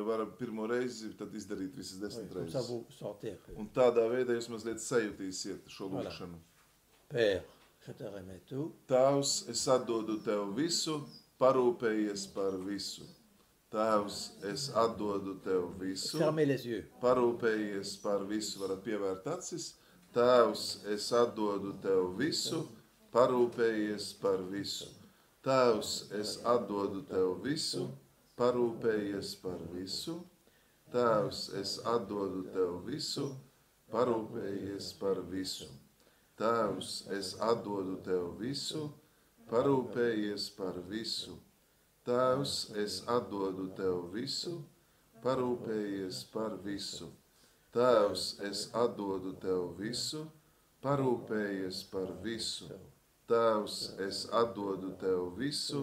Speaker 2: Varam pirmo reizi tad izdarīt visas 10
Speaker 1: Oui, comme ça,
Speaker 2: reizes.
Speaker 1: vous sentez un peu.
Speaker 2: Un tādā veidā jūs mazliet sajutīsiet šo
Speaker 1: Voilà.
Speaker 2: lūkšanu.
Speaker 1: Père, je te remets tout.
Speaker 2: Tēvs, es atdodu tev visu, parūpējies par visu. Tēvs, es atdodu tev visu,
Speaker 1: Fermez les yeux.
Speaker 2: parūpējies par visu. Varat pievērt acis. Tēvs, es atdodu tev visu, parūpējies par visu. Tēvs, es atdodu tev visu, parūpējies par visu. Tēvs, es atdodu tev visu, parūpējies par visu. Tēvs, es atdodu tev visu, parūpējies par visu. Tēvs, es atdodu tev visu, parūpējies par visu. Tēvs, es atdodu tev visu, parūpējies par visu. Tēvs, es atdodu tev visu,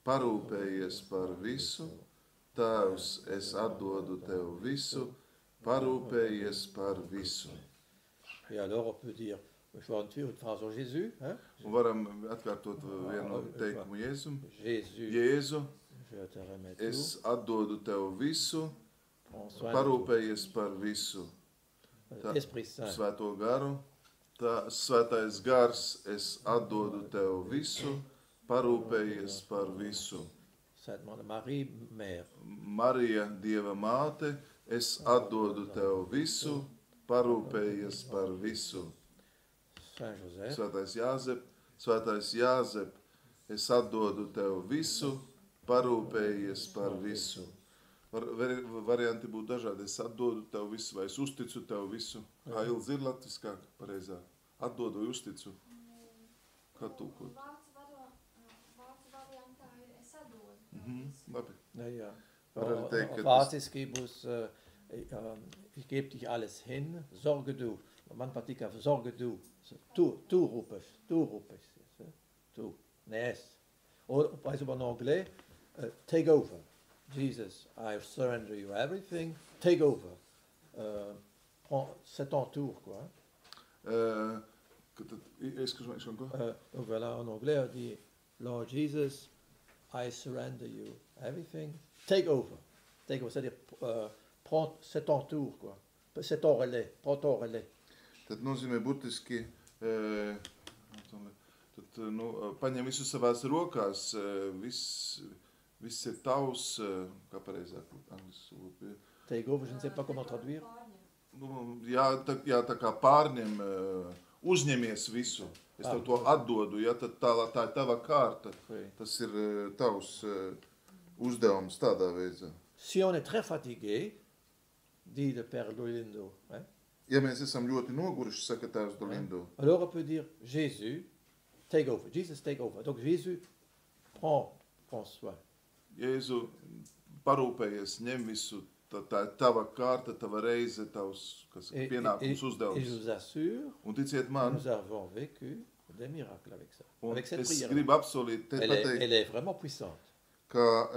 Speaker 2: parūpējies par visu. Tēvs, es atdodu tev visu, parūpējies par visu.
Speaker 1: Et alors, on peut dire, je vais en dire une phrase en Jésus. Hein?
Speaker 2: Un varam atkārtot vienu teikumu Jēzum.
Speaker 1: Jésus,
Speaker 2: Jēzu,
Speaker 1: je te remets tout.
Speaker 2: es atdodu tev visu,
Speaker 1: Prends soin de
Speaker 2: parūpējies par visu.
Speaker 1: tout. Esprit Saint,
Speaker 2: Svēto garu, tā svētais gars, es atdodu tev visu, parūpējies par visu.
Speaker 1: Sainte Marie, Mère,
Speaker 2: Marija, Dieva māte, es atdodu tev visu, parūpējies par visu.
Speaker 1: Saint Joseph,
Speaker 2: Svētais Jāzep, es atdodu tev visu, parūpējies par visu. Varianti būtu dažādi. Es atdodu tev visu, vai es uzticu tev visu. Kā Ilze ir latviskāk, pareizāk? Atdodu vai uzticu? Kā tulkot?
Speaker 3: Vācu variantā ir es atdodu.
Speaker 2: Labi.
Speaker 1: naja,
Speaker 2: Oder ich denke,
Speaker 1: Vāciski būs, ich gebe dich alles hin, sorge du. Man patīk, sorge du. Tu rūpes, tu, nes. Ou, par exemple, en anglais, take over. Jesus, I surrender you everything, take over. C'est ton tour, quoi.
Speaker 2: Est-ce que je encore?
Speaker 1: Donc voilà, en anglais, on dit, Lord Jesus, I surrender you everything, take over. Take over, c'est-à-dire, c'est ton tour, quoi. C'est ton relais, prends ton relais.
Speaker 2: Tad nozīmē burtiski, paņem visu savās rokās, viss ir tavs, kā pareizāk angliski.
Speaker 1: Take over, je ne sais pas comment traduire.
Speaker 2: Tā kā pārņem, uzņemies visu. Es tev to atdodu, ja tad tā ir tava kārta. Tas ir tavs uzdevums tādā veidā.
Speaker 1: Si on est très fatigué, dit le Père Dolindo, hein?
Speaker 2: Ja mēs esam ļoti noguruši, saka tēvs Dolindo,
Speaker 1: Alors on peut dire, Jésus, take over. Jesus, take over. Donc Jésus, prends soin.
Speaker 2: Jēzu, parūpējies, ņem visu, tā ir tava kārta, tava reize, tavs pienākums,
Speaker 1: Et je
Speaker 2: uzdevums.
Speaker 1: vous assure,
Speaker 2: Un ticiet man,
Speaker 1: nous avons vécu des miracles avec ça.
Speaker 2: un
Speaker 1: Avec cette
Speaker 2: es
Speaker 1: prière.
Speaker 2: gribu apsolīt, te pateikt,
Speaker 1: Elle est vraiment puissante.
Speaker 2: ka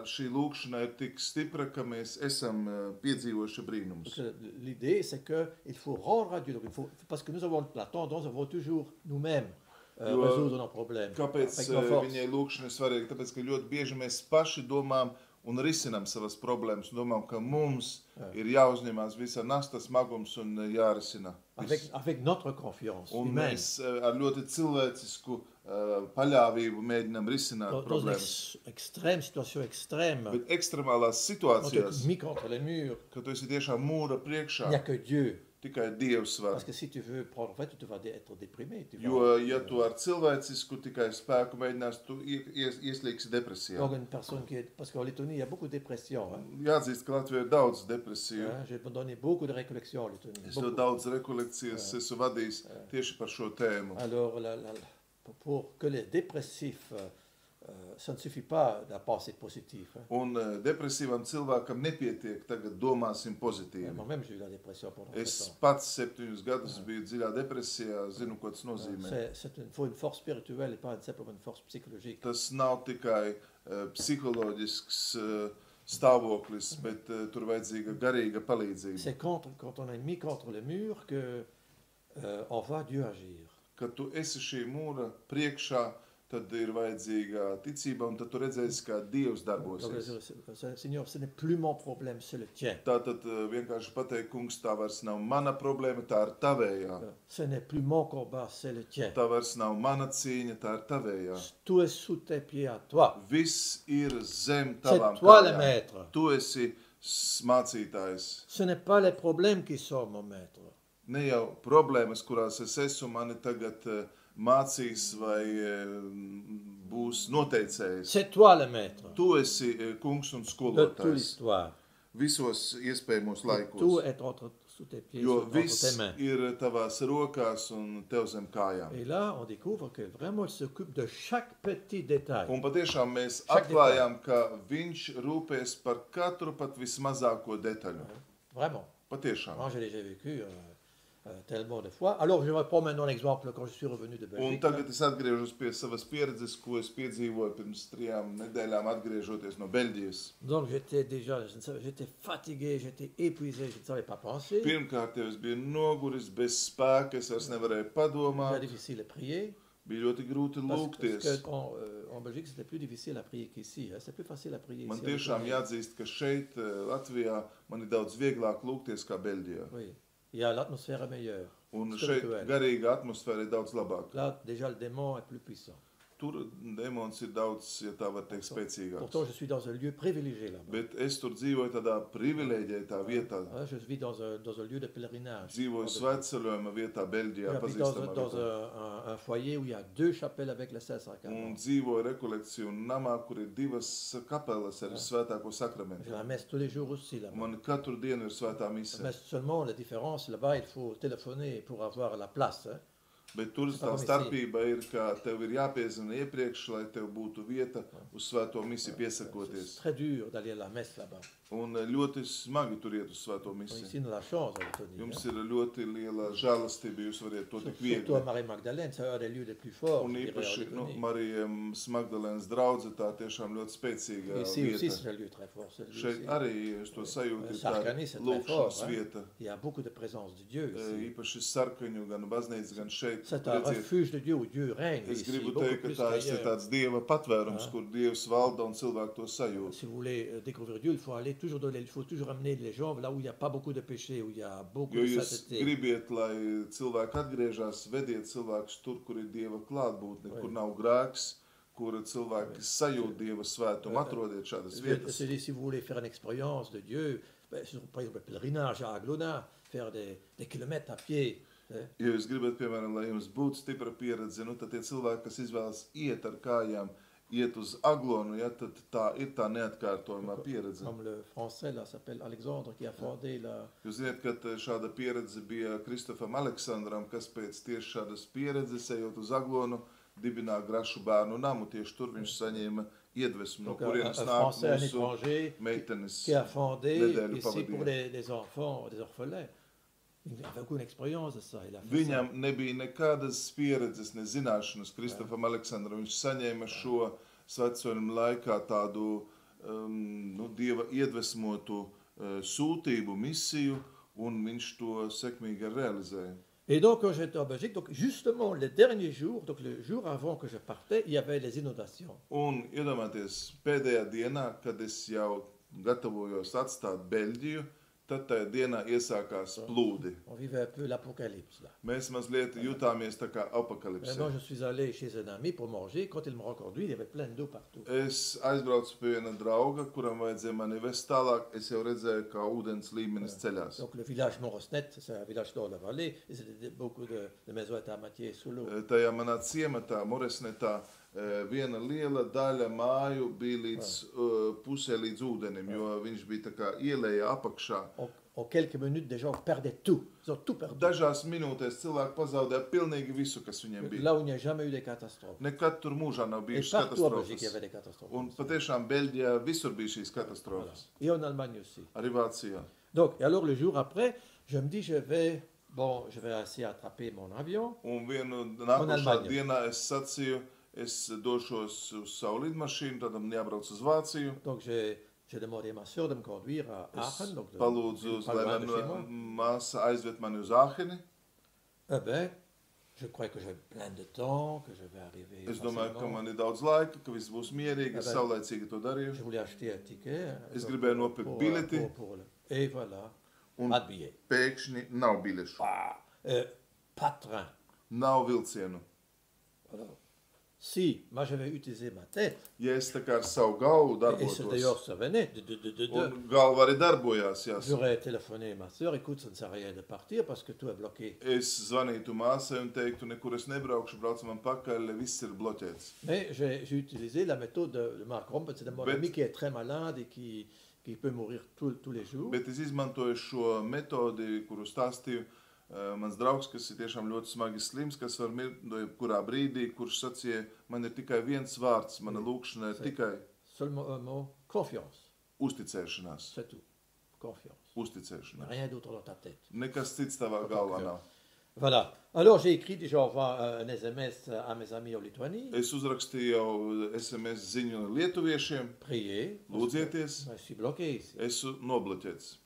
Speaker 2: šī lūkšana ir tik stipra, ka mēs esam piedzīvojuši brīnums.
Speaker 1: Parce que l'idée, c'est qu'il faut rendre à Dieu. Donc, parce que nous avons la tendance, nous avons toujours nous-mêmes résoudre nos problèmes.
Speaker 2: Kāpēc
Speaker 1: Avec nos forces.
Speaker 2: viņai lūkšana ir svarīga? Tāpēc, ka ļoti bieži mēs paši domājam un risinām savas problēmas. Domājam, ka mums ir jāuzņemās visa nasta smagums un jārisina.
Speaker 1: Avec notre confiance
Speaker 2: Un
Speaker 1: humaine.
Speaker 2: mēs ar ļoti cilvēcisku paļāvību mēģinām risināt
Speaker 1: Dans une
Speaker 2: problēmas.
Speaker 1: extrême situation extrême,
Speaker 2: Bet ekstremālās
Speaker 1: quand tu es
Speaker 2: situācijās,
Speaker 1: mis contre les murs,
Speaker 2: kad tu esi tiešām mūra
Speaker 1: il n'y a
Speaker 2: priekšā,
Speaker 1: que Dieu.
Speaker 2: tikai Dievs var.
Speaker 1: Parce que si tu veux prendre, en fait, tu vas être déprimé. Tu vas-
Speaker 2: Jo, ja tu ar cilvēcisku tikai spēku mēģinās, tu ieslīgsi depresijā.
Speaker 1: Donc une personne qui est... Parce qu'en Lettonie, il y a beaucoup de dépression. Hein.
Speaker 2: Jāatzīst, ka Latvijā ir daudz depresiju.
Speaker 1: Hein, j'ai donné beaucoup de récollections en Lettonie.
Speaker 2: Es
Speaker 1: Beaucoup.
Speaker 2: ļoti daudz rekolekcijas esmu vadījis tieši par šo tēmu.
Speaker 1: Alors, pour que les dépressifs ça ne suffit pas de penser positif. Hein.
Speaker 2: Un depresīvam cilvēkam nepietiek tagad domāsim pozitīvi.
Speaker 1: Moi-même, j'ai eu la dépression pendant
Speaker 2: Es
Speaker 1: 7 ans.
Speaker 2: pats 7 gadus biju dziļā depresijā, zinu, ko tas nozīmē.
Speaker 1: Il faut une force spirituelle et pas simplement une force psychologique.
Speaker 2: Tas nav tikai psiholoģisks stāvoklis, bet tur vajadzīga garīga palīdzība.
Speaker 1: C'est quand on est mis contre le mur que on voit Dieu agir.
Speaker 2: Kad tu esi šī mūra priekšā, tad ir vajadzīga ticība, un tad tu redzēsi, kā Dievs darbosies.
Speaker 1: Seigneur, ce n'est plus mon problème, c'est le tien.
Speaker 2: Tātad vienkārši pateikt, kungs, tā vairs nav mana problēma, tā ir tavējā.
Speaker 1: Ce n'est plus mon combat, c'est le tien.
Speaker 2: Tā vairs nav mana cīņa, tā ir tavējā.
Speaker 1: Tout est sous tes pieds à toi.
Speaker 2: Viss ir zem
Speaker 1: C'est
Speaker 2: tavām
Speaker 1: toi le
Speaker 2: kājām.
Speaker 1: maître.
Speaker 2: Tu esi mācītājs.
Speaker 1: Ce n'est pas les problèmes qui sont mon maître.
Speaker 2: Ne jau problēmas, kurās es esmu, mani tagad mācīs vai būs noteicējis.
Speaker 1: C'est toi le maître
Speaker 2: Tu esi kungs un
Speaker 1: de toute
Speaker 2: skolotājs
Speaker 1: l'histoire.
Speaker 2: visos iespējamos
Speaker 1: Tout
Speaker 2: laikos.
Speaker 1: est sous tes pieds,
Speaker 2: Jo
Speaker 1: entre tes
Speaker 2: viss
Speaker 1: mains.
Speaker 2: ir tavās rokās un tev zem kājām.
Speaker 1: Et là, on découvre que vraiment il s'occupe de chaque petit détail.
Speaker 2: Un patiešām mēs
Speaker 1: Chaque
Speaker 2: atklājām, ka viņš rūpēs par katru pat vismazāko detaļu.
Speaker 1: Vraiment.
Speaker 2: Patiešām.
Speaker 1: Moi, j'ai déjà vécu tellement de fois. Alors, je reprends maintenant l'exemple quand je suis revenu de
Speaker 2: Un
Speaker 1: Belgique.
Speaker 2: tagad es atgriežos pie savas pieredzes, ko es piedzīvoju pirms 3 nedēļām, atgriežoties no Beļģijas.
Speaker 1: Donc, j'étais fatigué, j'étais épuisé, je ne savais pas penser.
Speaker 2: Pirmkārt, jau es biju noguris, bez spēka, es vairs nevarēju
Speaker 1: C'était
Speaker 2: padomāt.
Speaker 1: difficile de prier.
Speaker 2: Bija ļoti grūti
Speaker 1: Parce
Speaker 2: lūgties.
Speaker 1: qu'en Belgique, c'était plus difficile à prier qu'ici. Hein. C'est plus facile à prier
Speaker 2: Man
Speaker 1: ici.
Speaker 2: tiešām jāatzīst, ka šeit, Latvijā, man ir daudz vieglāk lūgties kā Beļģijā.
Speaker 1: Oui. Et l'atmosphère est meilleure.
Speaker 2: Un šeit
Speaker 1: Spirituelle.
Speaker 2: garīga atmosfēra ir daudz labāka.
Speaker 1: Là, déjà, le démon est plus puissant.
Speaker 2: Tur demons ir daudz, ja tā var teikt, spēcīgāks.
Speaker 1: Pourtant, je suis dans un lieu privilégié là-bas.
Speaker 2: Bet es tur dzīvoju tādā privileģētā vietā.
Speaker 1: Hein, je vis dans un lieu de pèlerinage.
Speaker 2: Dzīvoju svētceļojuma vietā Beļģijā,
Speaker 1: J'habite
Speaker 2: pazīstamā
Speaker 1: dans
Speaker 2: vietā.
Speaker 1: un foyer où il y a 2 chapelles avec le Saint-Sacrament.
Speaker 2: Un dzīvoju rekolekciju namā, kur ir 2 kapeles ar svētāko sakramentu.
Speaker 1: J'ai la messe tous les jours aussi là-bas.
Speaker 2: Man katru dienu ir svētā mise.
Speaker 1: Mais seulement la différence, là-bas, il faut téléphoner pour avoir la place. Hein.
Speaker 2: Bet tur tā starpība ir, ka tev ir jāpiezvana iepriekš, lai tev būtu vieta uz svēto misiju
Speaker 1: C'est
Speaker 2: piesakoties.
Speaker 1: très dur d'aller à la messe là-bas.
Speaker 2: Un ļoti smagi tur iet uz svēto
Speaker 1: Bon,
Speaker 2: misiju.
Speaker 1: ici, on a la chance, à le tenir.
Speaker 2: Jums ir ļoti liela žēlastība, jūs variet to tik
Speaker 1: Surtout à
Speaker 2: viegli.
Speaker 1: Marie-Magdalène, c'est un des lieux les plus forts.
Speaker 2: Un
Speaker 1: je dirais,
Speaker 2: īpaši,
Speaker 1: en Lettonie.
Speaker 2: Marijas Magdalēnas draudze, tā tiešām ļoti spēcīga
Speaker 1: Ici aussi,
Speaker 2: vieta.
Speaker 1: c'est un lieu très fort. Ce lieu
Speaker 2: Šeit
Speaker 1: aussi.
Speaker 2: arī es to sajūtu, ir tā
Speaker 1: Sarkani, c'est très
Speaker 2: lūkšanas
Speaker 1: fort. Hein.
Speaker 2: vieta.
Speaker 1: Il y a beaucoup de présence de Dieu ici.
Speaker 2: Īpaši sarkaņu, gan baznīcas, gan šeit.
Speaker 1: C'est un
Speaker 2: Redziet,
Speaker 1: refuge de Dieu où Dieu règne
Speaker 2: es
Speaker 1: ici,
Speaker 2: gribu
Speaker 1: beaucoup
Speaker 2: teikt, ka
Speaker 1: plus
Speaker 2: tā ir
Speaker 1: qu'ailleurs.
Speaker 2: tāds Dieva patvērums, kur Dievs valda un cilvēki to sajūt.
Speaker 1: Si vous voulez découvrir Dieu, il faut aller toujours il faut toujours amener les gens là où il n'y a pas beaucoup de péché, où il y a beaucoup
Speaker 2: Jo
Speaker 1: de
Speaker 2: jūs
Speaker 1: sainteté.
Speaker 2: gribiet, lai cilvēki atgriežas, vediet cilvēkus tur, kur ir Dieva klātbūtne,
Speaker 1: Vai.
Speaker 2: kur nav grēks, kur cilvēki sajūt Dieva svētumu, atrodiet šādas
Speaker 1: Je
Speaker 2: vietas.
Speaker 1: dis, si vous voulez faire une expérience de Dieu, par exemple le pèlerinage à Aglona, faire des kilomètres à pied. Hein.
Speaker 2: Ja jūs gribat, piemēram, lai jums būtu stipra pieredze, nu, tad tie cilvēki, kas izvēlas iet ar kājām, iet uz Aglonu, ja, tad tā ir tā neatkārtojumā pieredze.
Speaker 1: Comme le français là s'appelle Alexandre qui a fondé la.
Speaker 2: Jūs zināt, ka šāda pieredze bija Kristofam Aleksandram, kas pēc tieši šādas pieredzes, ejot uz Aglonu, dibināja Grašu bērnu namu. Tieši tur viņš saņēma iedvesmu, no
Speaker 1: Donc, un
Speaker 2: kurienes nāk
Speaker 1: français, un
Speaker 2: mūsu
Speaker 1: étranger
Speaker 2: meitenes.
Speaker 1: qui a fondé
Speaker 2: nedēļu
Speaker 1: ici pour
Speaker 2: pavadīja.
Speaker 1: les enfants, les orphelins. Il avait aucune expérience de ça. Il a fait
Speaker 2: Viņam nebija nekādas pieredzes, ne zināšanas Kristofam Aleksandram. Viņš saņēma šo svētceļojumu laikā tādu Dieva iedvesmotu sūtību, misiju, un viņš to sekmīgi realizēja.
Speaker 1: Et donc, quand j'étais en Belgique, donc justement, le dernier jour, donc le jour avant que je partais, il y avait les inondations.
Speaker 2: Un iedomājieties, pēdējā dienā, kad es jau gatavojos atstāt Beļģiju, tad tajā dienā iesākās plūdi.
Speaker 1: On vivait un peu l'apocalypse là.
Speaker 2: Mēs mazliet jutāmies tā kā
Speaker 1: Maintenant,
Speaker 2: apakalipsē.
Speaker 1: je suis allé chez un ami pour manger. Quand il me reconduit, il y avait plein d'eau partout.
Speaker 2: Es aizbraucu pie viena drauga, kuram vajadzēja mani vest tālāk. Es jau redzēju, kā ūdens līmenis ceļās.
Speaker 1: Donc, le village Morosnet, c'est un village dans la vallée, et beaucoup de maisons étaient à moitié sous l'eau.
Speaker 2: Tajā manā ciematā, Moresnetā, viena liela daļa māju bija līdz pusē līdz ūdenim, jo viņš bija tā kā ielēja apakšā.
Speaker 1: En quelques minutes, des gens perdaient tout. Ils ont tout perdu.
Speaker 2: Dažās minūtēs cilvēki pazaudēja pilnīgi visu, kas viņiem bija.
Speaker 1: Là où il n'y a jamais eu de catastrophes.
Speaker 2: Nekad tur mūžā nav
Speaker 1: Et
Speaker 2: bijušas
Speaker 1: partout en Belgique, il y
Speaker 2: katastrofas.
Speaker 1: avait des catastrophes.
Speaker 2: Un patiešām Beļģijā visur bija šīs katastrofas.
Speaker 1: Et en Allemagne aussi.
Speaker 2: Arī Vācijā.
Speaker 1: Donc, et alors le jour après, je me dis, je vais essayer d'attraper mon avion.
Speaker 2: Un vienu
Speaker 1: Un
Speaker 2: nākošā
Speaker 1: Almaņa.
Speaker 2: dienā es sacīju, es došos uz savu lidmašīnu, tad man jābrauc uz Vāciju.
Speaker 1: Donc, j'ai demandé à ma soeur de me conduire à
Speaker 2: Es
Speaker 1: Aachen. Donc,
Speaker 2: palūdzu,
Speaker 1: pas
Speaker 2: lai
Speaker 1: loin de chez moi.
Speaker 2: māsa aizved mani uz Āheni.
Speaker 1: Eh ben, je crois que j'ai plein de temps, que je vais arriver
Speaker 2: Es domāju, ka
Speaker 1: facilement.
Speaker 2: man ir daudz laika, ka viss būs mierīgi, es
Speaker 1: Jā, bet-
Speaker 2: saulaicīgi to
Speaker 1: Je
Speaker 2: darīju.
Speaker 1: voulais acheter un ticket.
Speaker 2: Es
Speaker 1: donc,
Speaker 2: gribēju nopirkt bileti.
Speaker 1: Et voilà,
Speaker 2: Un
Speaker 1: pas de billet.
Speaker 2: pēkšņi nav biļešu,
Speaker 1: Pas de train.
Speaker 2: nav vilcienu.
Speaker 1: Alors, si, moi je vais utiliser ma tête.
Speaker 2: Ja es tā kā ar savu galvu
Speaker 1: Et c'est d'ailleurs,
Speaker 2: darbotos,
Speaker 1: ça venait.
Speaker 2: un galva arī darbojās, jāsaka.
Speaker 1: J'aurais téléphoné à ma soeur, écoute, ça ne sert à rien de partir parce que tout est bloqué.
Speaker 2: Es zvanītu māsai un teiktu, nekur es nebraukšu, braucu man pakaļ, viss ir bloķēts.
Speaker 1: Mais j'ai utilisé la méthode de Mark Romp, c'est mon
Speaker 2: Bet-
Speaker 1: ami qui est très malade et qui peut mourir tous les jours.
Speaker 2: Bet es izmantoju šo metodi, kuru stāstīju. Mans draugs, kas ir tiešām ļoti smagi slims, kas var mirt no jebkurā brīdī, kurš sacīja, man ir tikai viens vārds, mana lūkšana ir tikai
Speaker 1: Seulement un mot, confiance.
Speaker 2: uzticēšanās.
Speaker 1: C'est tout. Confiance.
Speaker 2: Uzticēšanās.
Speaker 1: Rien d'autre dans ta tête.
Speaker 2: Nekas cits tavā galvā nav.
Speaker 1: Voilà. Alors j'ai écrit, j'envoie un SMS à mes amis en Lituanie.
Speaker 2: Es uzrakstīju jau SMS ziņu lietuviešiem,
Speaker 1: Priez.
Speaker 2: lūdzieties,
Speaker 1: Je suis bloqué ici.
Speaker 2: esmu nobloķēts.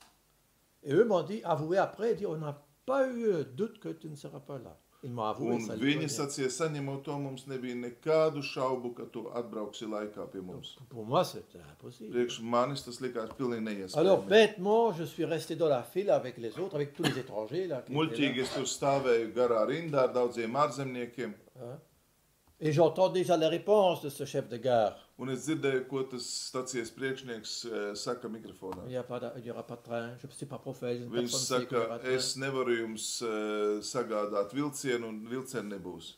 Speaker 1: Et eux m'ont dit, avoué après, dit, on n'a pas eu doute que tu ne seras pas là. Ils m'ont avoué
Speaker 2: Un
Speaker 1: ça.
Speaker 2: viņi sacīja, saņemot to, mums nebija nekādu šaubu, ka tu atbrauksi laikā pie mums.
Speaker 1: Pour moi, c'était impossible.
Speaker 2: Priekš manis tas likās pilnīgi
Speaker 1: Alors,
Speaker 2: neiespējami.
Speaker 1: bêtement, je suis resté dans la file avec les autres, avec tous les étrangers. Là, qui étaient
Speaker 2: Muļķīgi es tur stāvēju garā rindā ar daudziem ārzemniekiem,
Speaker 1: là, hein. Et j'entends déjà la réponse de ce chef de gare.
Speaker 2: un es dzirdēju, ko tas stacijas priekšnieks saka mikrofonā.
Speaker 1: Il n'y aura pas de train, je ne suis pas prophète, je ne
Speaker 2: Viņš
Speaker 1: personne sait qu'il y
Speaker 2: saka,
Speaker 1: aura de train.
Speaker 2: es nevaru jums sagādāt vilcienu, un vilcienu nebūs.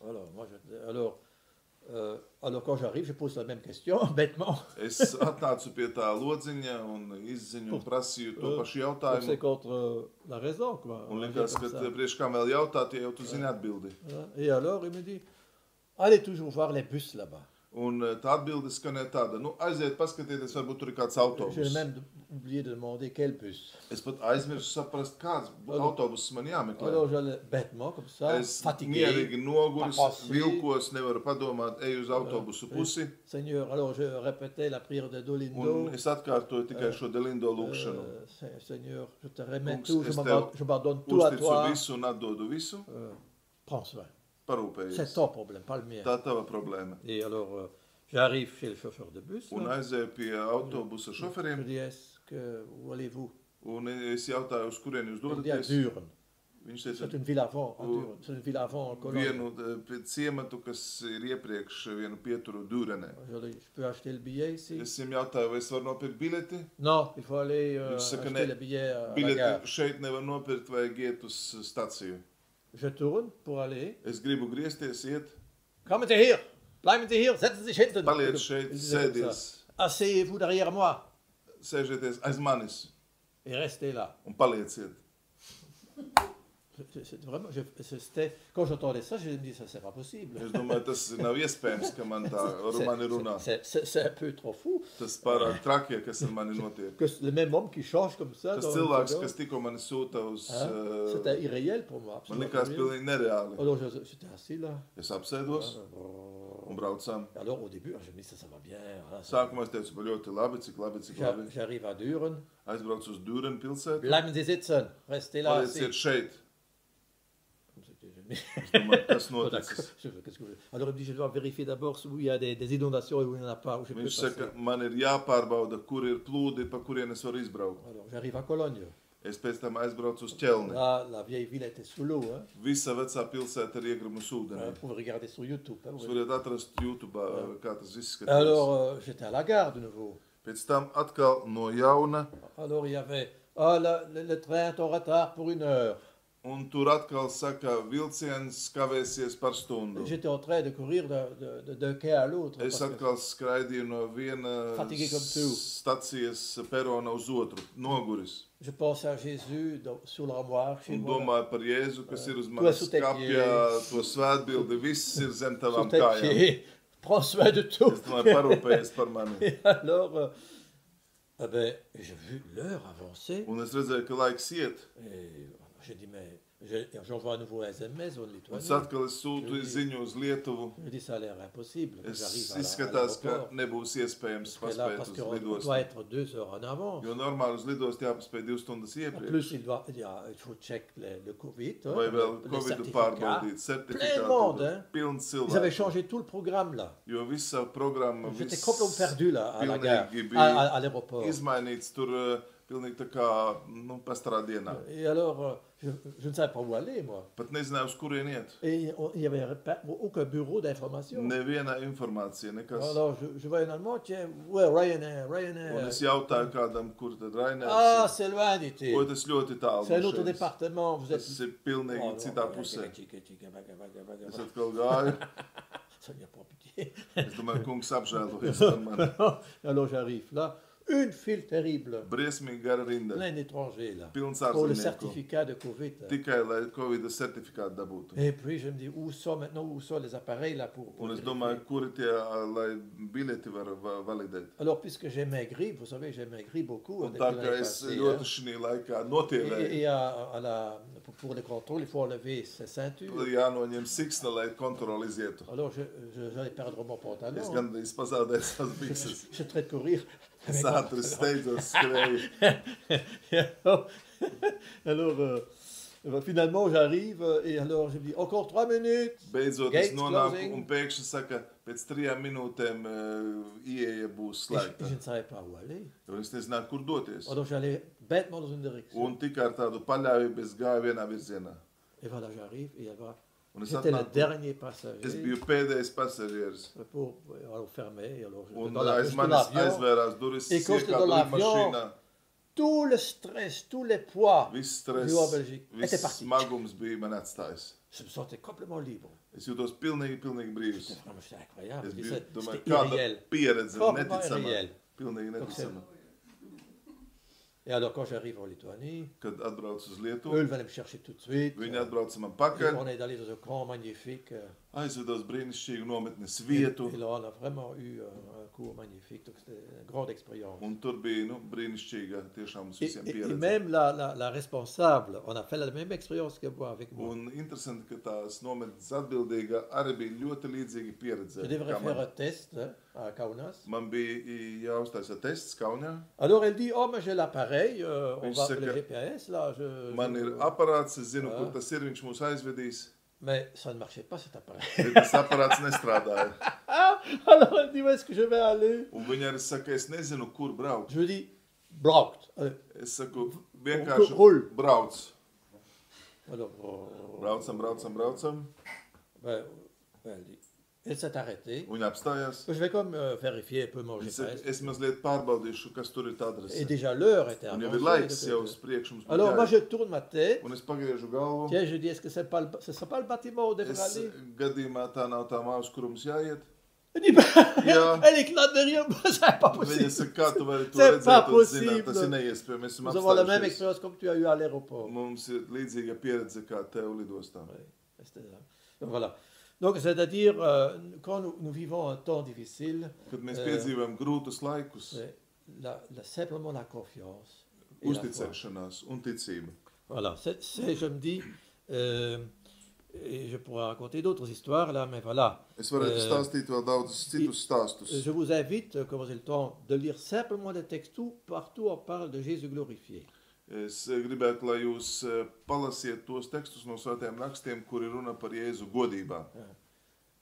Speaker 1: Alors, quand j'arrive, je pose la même question, bêtement.
Speaker 2: Es atnācu pie tā lodziņa un izziņu un prasīju to pašu
Speaker 1: Donc, c'est
Speaker 2: jautājumu.
Speaker 1: contre la raison, quoi.
Speaker 2: Un
Speaker 1: On
Speaker 2: likās,
Speaker 1: dit
Speaker 2: ka
Speaker 1: comme ça.
Speaker 2: priekš kā vēl jautāt, ja jau tu zini atbildi.
Speaker 1: Voilà. Et alors, il me dit, allez toujours voir les bus là-bas.
Speaker 2: Un tā atbilde skanēja tāda, nu aiziet paskatieties, varbūt tur ir kāds
Speaker 1: J'ai
Speaker 2: autobus.
Speaker 1: même oublié de demander quel bus.
Speaker 2: Es pat aizmirsu saprast, kāds autobus man jāmeklē.
Speaker 1: Alors, j'allais bêtement, comme ça,
Speaker 2: Es
Speaker 1: fatigué.
Speaker 2: mierīgi noguris,
Speaker 1: Paprasī.
Speaker 2: vilkos, nevaru padomāt, eju uz autobusu pusi.
Speaker 1: Seigneur, alors je répétais la prière de Dolindo.
Speaker 2: Un es atkārtoju tikai šo Delindo lūkšanu.
Speaker 1: Seigneur, je te remets
Speaker 2: Kungs,
Speaker 1: tout,
Speaker 2: es tev
Speaker 1: je m'abandonne tout à
Speaker 2: Uzticu
Speaker 1: toi.
Speaker 2: visu un atdodu visu.
Speaker 1: Prends soin. C'est
Speaker 2: Parūpējies.
Speaker 1: ton problème, pas le mien.
Speaker 2: Tā tava problēma.
Speaker 1: Et alors, j'arrive chez le chauffeur de bus.
Speaker 2: Un
Speaker 1: là.
Speaker 2: aizēju pie autobusa
Speaker 1: Je
Speaker 2: šoferiem.
Speaker 1: dis, où allez-vous?
Speaker 2: Un es jautāju, uz kurieni jūs
Speaker 1: Il dit à
Speaker 2: dodaties.
Speaker 1: Duren.
Speaker 2: Viņš
Speaker 1: C'est
Speaker 2: teica,
Speaker 1: une ville avant, à Duren. C'est une ville avant en Cologne.
Speaker 2: vienu ciematu, kas ir iepriekš vienu pieturu Dūrenē.
Speaker 1: Je dis, je peux acheter le billet ici?
Speaker 2: Es viņam jautāju, vai es varu nopirkt bileti.
Speaker 1: Non, il faut aller
Speaker 2: Il se
Speaker 1: acheter
Speaker 2: connaît.
Speaker 1: le billet à la
Speaker 2: Bileti
Speaker 1: gare.
Speaker 2: šeit nevar nopirkt, vajag iet uz staciju.
Speaker 1: Je tourne pour aller.
Speaker 2: Es gribu griezties, iet,
Speaker 1: Kommen Sie hier! Bleiben Sie hier! Setzen Sie sich hinten!
Speaker 2: paliec šeit,
Speaker 1: Il disait comme ça.
Speaker 2: sēdies,
Speaker 1: Asseyez-vous derrière moi
Speaker 2: sēžieties aiz manis
Speaker 1: et restez là.
Speaker 2: un palieciet.
Speaker 1: Vraiment, quand j'entendais ça, je me dis, ça c'est pas possible.
Speaker 2: Es domāju, tas nav iespējams, ka man tā ar mani runā.
Speaker 1: C'est un peu trop fou
Speaker 2: Tas pārāk trakie, kas ar mani notiek.
Speaker 1: que le même homme qui change comme ça.
Speaker 2: Tas
Speaker 1: dans une
Speaker 2: cilvēks,
Speaker 1: seconde,
Speaker 2: kas tikko mani sūta uz...
Speaker 1: hein, C'était irréel pour moi.
Speaker 2: Man
Speaker 1: absolument
Speaker 2: likās
Speaker 1: irréel.
Speaker 2: pilnīgi nereāli.
Speaker 1: Alors j'étais assis là.
Speaker 2: Es apsēdos un braucām.
Speaker 1: Alors au début, je me dis, ça va bien. Voilà,
Speaker 2: Sākumā es teicu, man ļoti labi, cik labi, cik labi.
Speaker 1: J'arrive à Duren.
Speaker 2: Aizbraucu uz Dūrenu pilsētu.
Speaker 1: Bleiben Sie sitzen. Restez là.
Speaker 2: Palieciet šeit.
Speaker 1: C'était génial.
Speaker 2: Es domāju, kas
Speaker 1: Oh,
Speaker 2: noticis.
Speaker 1: d'accord. Alors il me dit, je dois vérifier d'abord où il y a des inondations et où il n'y en a pas, où je peux
Speaker 2: Viņš
Speaker 1: passer.
Speaker 2: saka, man ir jāpārbauda, kur ir plūdi, pa kurien es varu izbraukt.
Speaker 1: Alors j'arrive à Cologne.
Speaker 2: Es pēc tam aizbraucu uz ķelni.
Speaker 1: Là, la vieille ville était sous l'eau. Hein.
Speaker 2: Visa vecā pilsēta ir iegrimusi ūdenī.
Speaker 1: Vous pouvez regarder sur YouTube. Hein,
Speaker 2: Jūs
Speaker 1: vous
Speaker 2: varat atrast YouTube, kā tas izskatās.
Speaker 1: Alors j'étais à la gare de nouveau.
Speaker 2: Pēc tam atkal no jauna,
Speaker 1: Alors il y avait, le train est en retard pour 1 heure.
Speaker 2: Un tur atkal saka, vilciens kavēsies par stundu.
Speaker 1: J'étais en train de courir d'un quai à l'autre.
Speaker 2: Es
Speaker 1: parce que
Speaker 2: atkal skraidīju no viena
Speaker 1: Fatigué comme tout.
Speaker 2: stacijas perona uz otru, noguris.
Speaker 1: Je pense à Jésus sous l'armoire chez
Speaker 2: Un
Speaker 1: moi.
Speaker 2: domāju par Jēzu, kas ir uz
Speaker 1: Tu
Speaker 2: manas
Speaker 1: es sous tes
Speaker 2: skapja, to svētbildi, viss ir zem
Speaker 1: Sous
Speaker 2: tavām
Speaker 1: tes
Speaker 2: kājām.
Speaker 1: pieds. Prends soin de tout.
Speaker 2: Es domāju, parūpējies par mani.
Speaker 1: Et alors, ah ben, j'ai vu l'heure avancer.
Speaker 2: Un es redzēju, ka laiks iet.
Speaker 1: Et j'ai dit, mais j'envoie à nouveau un SMS en
Speaker 2: Un
Speaker 1: Lituanie.
Speaker 2: atkal es sūtu ziņu uz Lietuvu.
Speaker 1: Je dis, ça a l'air impossible. Que
Speaker 2: Es
Speaker 1: j'arrive à
Speaker 2: izskatās, ka
Speaker 1: l'aéroport.
Speaker 2: nebūs iespējams
Speaker 1: Et là,
Speaker 2: paspēt
Speaker 1: parce
Speaker 2: uz
Speaker 1: qu'on doit
Speaker 2: lidostu.
Speaker 1: être 2 heures en avance.
Speaker 2: Jo normāli uz lidostu jāpaspēj 2 stundas
Speaker 1: En
Speaker 2: iepriekš.
Speaker 1: plus, il faut check le Covid, hein,
Speaker 2: Vai vēl
Speaker 1: le
Speaker 2: Covidu
Speaker 1: certificat.
Speaker 2: pārbaudīt,
Speaker 1: Plein de monde,
Speaker 2: certifikātu,
Speaker 1: hein.
Speaker 2: pilns
Speaker 1: Ils avaient
Speaker 2: cilvēku.
Speaker 1: changé tout le programme là.
Speaker 2: Jo visa programma,
Speaker 1: J'étais
Speaker 2: viss
Speaker 1: complètement perdu là, à la gare,
Speaker 2: pilnīgi bija
Speaker 1: à l'aéroport.
Speaker 2: izmainīts tur pilnīgi tā kā, pastarā dienā.
Speaker 1: Et alors, je ne savais pas où aller, moi.
Speaker 2: Pat nezināju, uz kurien iet.
Speaker 1: Et il n'y avait aucun bureau d'information.
Speaker 2: Neviena informācija, nekas.
Speaker 1: Alors, je vois un Allemand, tiens, ouais, Ryanair,
Speaker 2: Un
Speaker 1: Ryanair.
Speaker 2: es jautāju kādam, kur tad
Speaker 1: Ah,
Speaker 2: Rainers
Speaker 1: c'est loin,
Speaker 2: ir.
Speaker 1: dit-il.
Speaker 2: O, tas ļoti tālu.
Speaker 1: C'est un
Speaker 2: no
Speaker 1: autre
Speaker 2: šeit.
Speaker 1: département, vous êtes...
Speaker 2: Tas ir pilnīgi
Speaker 1: Oh,
Speaker 2: citā
Speaker 1: non,
Speaker 2: pusē. Es
Speaker 1: Ça
Speaker 2: atkal gāju.
Speaker 1: n'y a pas pitié.
Speaker 2: Es domāju, kungs apžēlojies par mani.
Speaker 1: Alors, j'arrive là. Une file terrible.
Speaker 2: Briesmīgi gara rinda.
Speaker 1: Plein d'étrangers là.
Speaker 2: Pilns
Speaker 1: Pour le
Speaker 2: ārzemnieku.
Speaker 1: certificat de Covid.
Speaker 2: Tikai, lai Covid certifikātu dabūtu.
Speaker 1: Et puis je me dis, où sont maintenant, où sont les appareils là pour
Speaker 2: Un es
Speaker 1: vérifier?
Speaker 2: domāju, kuri tie, lai biļeti var validēt.
Speaker 1: Alors, puisque j'ai maigri, vous savez, j'ai maigri beaucoup.
Speaker 2: Un
Speaker 1: depuis
Speaker 2: tā
Speaker 1: l'année
Speaker 2: kā es
Speaker 1: passée,
Speaker 2: ļoti
Speaker 1: hein.
Speaker 2: šī laikā
Speaker 1: Et,
Speaker 2: notievēju.
Speaker 1: et pour les contrôles, il faut enlever ses ceintures.
Speaker 2: Jānoņem siksna, lai kontroli izietu.
Speaker 1: Alors, j'allais perdre mon
Speaker 2: Es
Speaker 1: pantalon.
Speaker 2: gandrīz pazaudēju savas bikses.
Speaker 1: Je traite de courir.
Speaker 2: Es ātri steidzos, skrēju.
Speaker 1: Alors, finalement, j'arrive et alors je me dis, encore 3 minutes.
Speaker 2: Beidzot,
Speaker 1: Gates
Speaker 2: es nonāku
Speaker 1: closing.
Speaker 2: un pēkšņi saka, pēc 3 minūtēm ieeja būs
Speaker 1: Et je
Speaker 2: slēgta.
Speaker 1: ne savais pas où aller.
Speaker 2: Jo es nezināju, kur doties.
Speaker 1: Alors, j'allais bêtement dans une direction.
Speaker 2: Un tikai ar tādu paļāvību es gāju vienā virzienā.
Speaker 1: Et voilà, j'arrive et elle va.
Speaker 2: Un es
Speaker 1: J'étais le
Speaker 2: atnāku,
Speaker 1: dernier
Speaker 2: es
Speaker 1: passager.
Speaker 2: biju pēdējais pasažieris.
Speaker 1: Alors, fermé. Alors,
Speaker 2: Un
Speaker 1: dans
Speaker 2: aiz
Speaker 1: dans
Speaker 2: manis
Speaker 1: l'avion,
Speaker 2: aizvērās durvis,
Speaker 1: Et quand j'étais
Speaker 2: iekāpu
Speaker 1: dans l'avion,
Speaker 2: lidmašīnā.
Speaker 1: tout le stress, tous les poids
Speaker 2: Viss stress,
Speaker 1: du en Belgique était
Speaker 2: viss
Speaker 1: parti.
Speaker 2: smagums bija man atstājis.
Speaker 1: Je me sentais complètement libre.
Speaker 2: Es jūtos pilnīgi brīvs.
Speaker 1: C'était vraiment c'était incroyable.
Speaker 2: Es biju,
Speaker 1: C'était
Speaker 2: domāju,
Speaker 1: c'était
Speaker 2: kāda
Speaker 1: irréel.
Speaker 2: pieredze
Speaker 1: Complètement
Speaker 2: neticama.
Speaker 1: irréel.
Speaker 2: Pilnīgi
Speaker 1: Donc,
Speaker 2: neticama.
Speaker 1: Et alors, quand j'arrive en Lituanie,
Speaker 2: Kad atbrauc uz
Speaker 1: eux,
Speaker 2: Lietuvu,
Speaker 1: ils venaient me chercher tout de suite.
Speaker 2: viņi atbrauca man
Speaker 1: Et
Speaker 2: pakaļ,
Speaker 1: on est allé dans un camp magnifique.
Speaker 2: aizvedos brīnišķīgu nometnes
Speaker 1: Et
Speaker 2: vietu,
Speaker 1: là, on a vraiment eu un cours magnifique. Donc, c'était une grande expérience.
Speaker 2: un tur bija, brīnišķīga, tiešām mums
Speaker 1: Et,
Speaker 2: visiem
Speaker 1: et
Speaker 2: pieredze.
Speaker 1: même la responsable, on a fait la même expérience que moi avec moi.
Speaker 2: Un interesanti, ka tās nometnes atbildīga arī bija ļoti līdzīga pieredze.
Speaker 1: Je devrais
Speaker 2: kā
Speaker 1: faire
Speaker 2: man.
Speaker 1: un test hein, à Kaunas.
Speaker 2: Man bija jāuztaisa tests Kaunijā.
Speaker 1: Alors elle dit, oh mais j'ai l'appareil, on
Speaker 2: Oui,
Speaker 1: va
Speaker 2: c'est
Speaker 1: le
Speaker 2: que-
Speaker 1: GPS là.
Speaker 2: Man ir aparāts, es zinu,
Speaker 1: Ah.
Speaker 2: kur tas ir, viņš mūs aizvedīs.
Speaker 1: Mais ça ne marchait pas cet appareil.
Speaker 2: Bet tas aparāts nestrādāja.
Speaker 1: Alors elle dit, où est-ce que je vais aller?
Speaker 2: Un viņa arī saka, es nezinu, kur braukt.
Speaker 1: Je lui dis, blocked.
Speaker 2: Es saku, vienkārši
Speaker 1: Rull.
Speaker 2: brauc.
Speaker 1: Alors,
Speaker 2: Braucam.
Speaker 1: ben, elle dit, elle s'est arrêtée.
Speaker 2: Viņa apstājās.
Speaker 1: Je vais comme vérifier un peu mon
Speaker 2: Viņa saka,
Speaker 1: GPS.
Speaker 2: es mazliet pārbaudīšu, kas tur ir tā
Speaker 1: Et
Speaker 2: adrese.
Speaker 1: déjà l'heure était
Speaker 2: Un jau ir
Speaker 1: avancée.
Speaker 2: laiks jau uz priekšu mums
Speaker 1: Alors moi
Speaker 2: bija
Speaker 1: je
Speaker 2: jāiet.
Speaker 1: tourne ma tête.
Speaker 2: Un es pagriežu galvu.
Speaker 1: Tiens, je dis, est-ce que ce ne sera pas le bâtiment où on devrait
Speaker 2: Es
Speaker 1: aller?
Speaker 2: gadījumā tā nav tā mājas, kur mums jāiet.
Speaker 1: Elle dit, bah,
Speaker 2: Jā.
Speaker 1: elle éclate de rire, c'est pas
Speaker 2: Viņa
Speaker 1: possible.
Speaker 2: saka, kā tu vari to
Speaker 1: C'est pas
Speaker 2: redzēt un zināt,
Speaker 1: possible.
Speaker 2: tas ir neiespējami. Mēs esam
Speaker 1: Nous avons la même
Speaker 2: apstājušies.
Speaker 1: expérience comme tu as eu à l'aéroport.
Speaker 2: Mums ir līdzīga pieredze kā tev lidostā.
Speaker 1: Ouais, c'était ça. Donc voilà. Donc c'est-à-dire, quand nous vivons un temps difficile,
Speaker 2: Kad mēs piedzīvojam grūtus laikus,
Speaker 1: simplement la confiance. Et la foi.
Speaker 2: uzticēšanās un ticība.
Speaker 1: Voilà, je me dis, et je pourrais raconter d'autres histoires là, mais voilà.
Speaker 2: Es varētu stāstīt vēl daudzus citus stāstus.
Speaker 1: Je vous invite, comme j'ai le temps, de lire simplement des textes. Partout on parle de Jésus glorifié.
Speaker 2: Es gribētu, lai jūs palasiet tos tekstus no svētiem rakstiem, kuri runa par Jēzu godībā.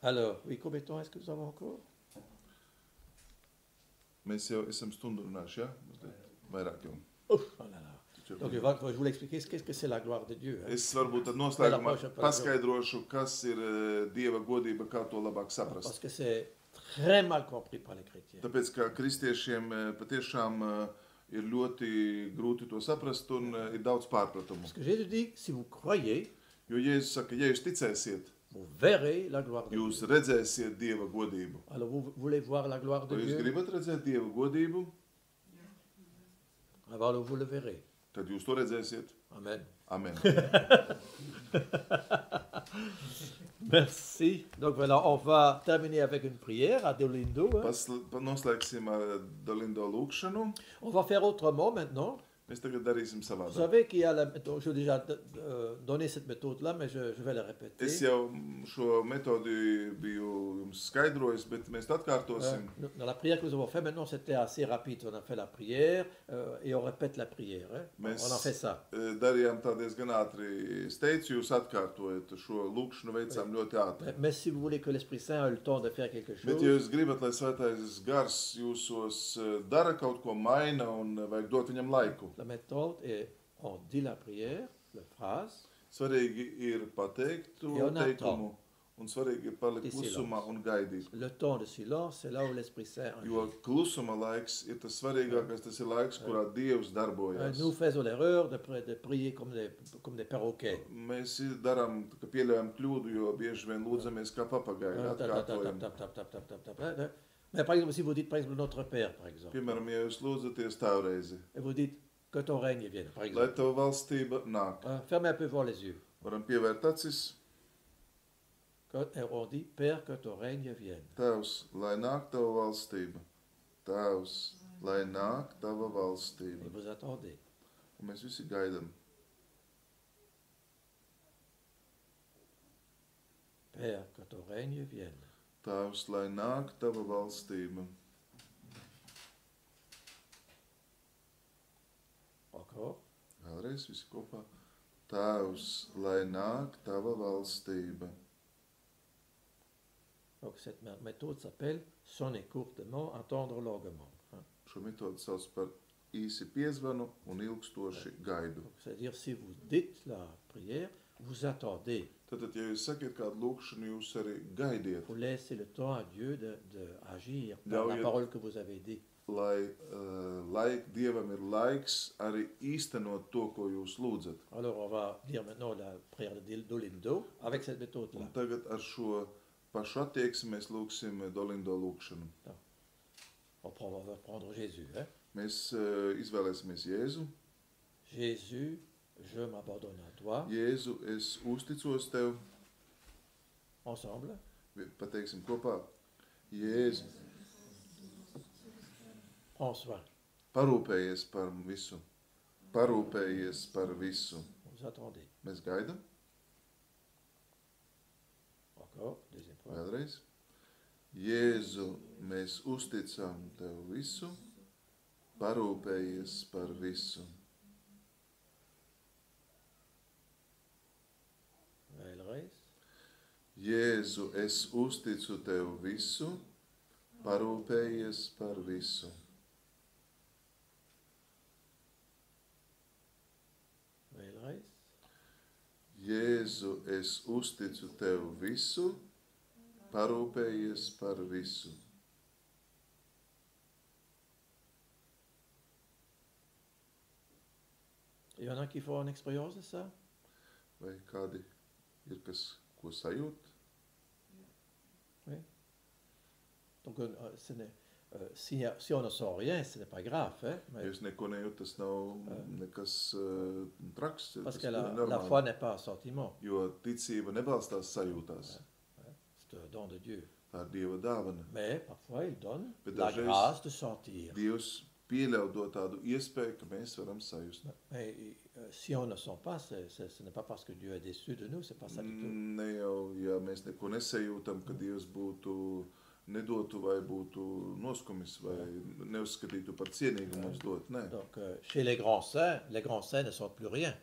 Speaker 1: Alors, oui, combien de temps est-ce que nous avons encore?
Speaker 2: Mēs jau esam stundu runājuši, ja? Mazliet vairāk jau.
Speaker 1: Ouf, oh là là. Donc je voulais expliquer qu'est-ce que c'est la gloire de Dieu. Hein.
Speaker 2: Es varbūt tad noslēgumā paskaidrošu, kas ir Dieva godība, kā to labāk saprast.
Speaker 1: Parce que c'est très mal compris par les chrétiens.
Speaker 2: Tāpēc, ka kristiešiem patiešām ir ļoti grūti to saprast un ir daudz pārpratumu.
Speaker 1: Parce que Jésus dit, si vous croyez,
Speaker 2: Jo Jēzus saka, ja jūs ticēsiet,
Speaker 1: vous verrez la gloire de
Speaker 2: jūs
Speaker 1: Dieu.
Speaker 2: redzēsiet Dieva godību.
Speaker 1: Alors vous voulez voir la gloire de
Speaker 2: Vai jūs
Speaker 1: Dieu?
Speaker 2: gribat redzēt Dieva godību,
Speaker 1: Alors vous le verrez.
Speaker 2: tad jūs to redzēsiet.
Speaker 1: Amen.
Speaker 2: Amen.
Speaker 1: Merci. Donc voilà, on va terminer avec une prière à Dolindo. Hein.
Speaker 2: Noslēgsim ar Dolindo lūkšanu.
Speaker 1: On va faire autrement maintenant.
Speaker 2: Mēs tagad darīsim
Speaker 1: Vous
Speaker 2: savādāk.
Speaker 1: savez qu'il y a la méthode, j'ai déjà donné cette méthode-là, mais je vais la répéter.
Speaker 2: Es jau šo metodi biju jums skaidrojis, bet mēs to atkārtosim.
Speaker 1: Dans la prière que nous avons faite, maintenant c'était assez rapide. On a fait la prière et on répète la prière. Hein.
Speaker 2: Mēs
Speaker 1: On en fait ça.
Speaker 2: darījām tā diezgan ātri. Es teicu, jūs atkārtojat šo lūkšanu, veicām ļoti ātri.
Speaker 1: Mais si vous voulez que l'Esprit Saint ait le temps de faire quelque
Speaker 2: Bet,
Speaker 1: chose,
Speaker 2: ja jūs gribat, lai svētais gars jūsos dara kaut ko maina un vajag dot viņam laiku,
Speaker 1: la méthode est on dit la prière, la phrase,
Speaker 2: svarīgi ir pateikt to
Speaker 1: Jo nato.
Speaker 2: teikumu, un svarīgi ir palikt
Speaker 1: Tis
Speaker 2: klusumā
Speaker 1: silence.
Speaker 2: un gaidīt.
Speaker 1: le temps de silence, c'est là où l'Esprit Saint agit.
Speaker 2: Jo klusuma laiks ir tas svarīgākais, tas ir laiks, kurā Dievs darbojas.
Speaker 1: Nous faisons l'erreur de prier comme des perroquets.
Speaker 2: Mēs darām, ka pieļaujam kļūdu, jo bieži vien lūdzamies kā papagaļi,
Speaker 1: Tap, tap, tap,
Speaker 2: atkārtojam.
Speaker 1: tap, tap, tap, tap, tap, tap, tap. Mais par exemple, si vous dites par exemple Notre Père, par exemple,
Speaker 2: Piemēram, ja jūs lūdzaties tēvreizi,
Speaker 1: et vous dites que ton règne vienne, par
Speaker 2: lai
Speaker 1: exemple,
Speaker 2: tava valstība nāk,
Speaker 1: fermez un peu voir les yeux.
Speaker 2: varam pievērt acis,
Speaker 1: Et on dit Père, que ton règne vienne.
Speaker 2: Tēvs, lai nāk tava valstība, Tēvs, lai nāk tava valstība.
Speaker 1: Et vous attendez.
Speaker 2: Un mēs visi gaidām.
Speaker 1: Père, que ton règne vienne.
Speaker 2: Tēvs, lai nāk tava valstība.
Speaker 1: Encore.
Speaker 2: Vēlreiz visi kopā. Tēvs, lai nāk tava valstība.
Speaker 1: Donc cette méthode s'appelle sonner courtement, attendre longuement. Hein.
Speaker 2: Šo metodu sauc par īsi piezvanu un ilgstoši gaidu.
Speaker 1: Donc, c'est-à-dire si vous dites la prière, vous attendez.
Speaker 2: Tātad, ja jūs sakiet kādu lūkšanu, jūs arī gaidiet,
Speaker 1: Vous laissez le temps à Dieu d'agir par
Speaker 2: Ļaujiet-
Speaker 1: la parole que vous avez dit.
Speaker 2: lai Dievam ir laiks arī īstenot to, ko jūs lūdzat.
Speaker 1: Alors on va dire maintenant la prière de Dolindo avec cette méthode-là.
Speaker 2: Un tagad ar šo pašu attieksmi mēs lūksim Dolindo lūkšanu.
Speaker 1: On va prendre Jésus. Hein.
Speaker 2: Mēs izvēlēsimies Jēzu.
Speaker 1: Jésus, je m'abandonne à toi.
Speaker 2: Jēzu, es uzticos tev.
Speaker 1: Ensemble.
Speaker 2: Pateiksim kopā. Jēzu,
Speaker 1: Prends soin.
Speaker 2: parūpējies par visu. Parūpējies par visu.
Speaker 1: Vous attendez.
Speaker 2: Mēs gaidām.
Speaker 1: Encore. Deuxième fois.
Speaker 2: Vēlreiz. Jēzu, mēs uzticam tev visu. Parūpējies par visu.
Speaker 1: Vēlreiz.
Speaker 2: Jēzu, es uzticu tev visu. Parūpējies par visu.
Speaker 1: Vēlreiz.
Speaker 2: Jēzu, es uzticu tev visu, parūpējies par visu.
Speaker 1: Il y en a qui font une expérience de ça.
Speaker 2: Vai kādi ir, kas ko sajūt?
Speaker 1: Donc, si on ne sent rien, ce n'est pas grave. Hein,
Speaker 2: Ja
Speaker 1: mais
Speaker 2: jūs neko nejūt, tas nav nekas traks.
Speaker 1: parce
Speaker 2: Tas
Speaker 1: que
Speaker 2: ir
Speaker 1: la
Speaker 2: normāli.
Speaker 1: foi n'est pas un sentiment.
Speaker 2: Jo ticība nebalstās sajūtās.
Speaker 1: C'est un don de Dieu.
Speaker 2: Tā ir Dieva dāvana.
Speaker 1: Mais parfois, il donne
Speaker 2: Bet
Speaker 1: la
Speaker 2: dažreiz
Speaker 1: grâce de sentir.
Speaker 2: Dievs pieļauj dot tādu iespēju, ka mēs varam sajust.
Speaker 1: Mais si on ne sent pas, ce n'est pas parce que Dieu est déçu de nous, c'est pas ça du tout.
Speaker 2: Ne jau, ja mēs neko nesajūtam, ka Dievs būtu nedotu vai būtu noskumis vai neuzskatītu par cienīgu mums dot. Nē.
Speaker 1: Donc, chez les grands saints ne sentent plus rien.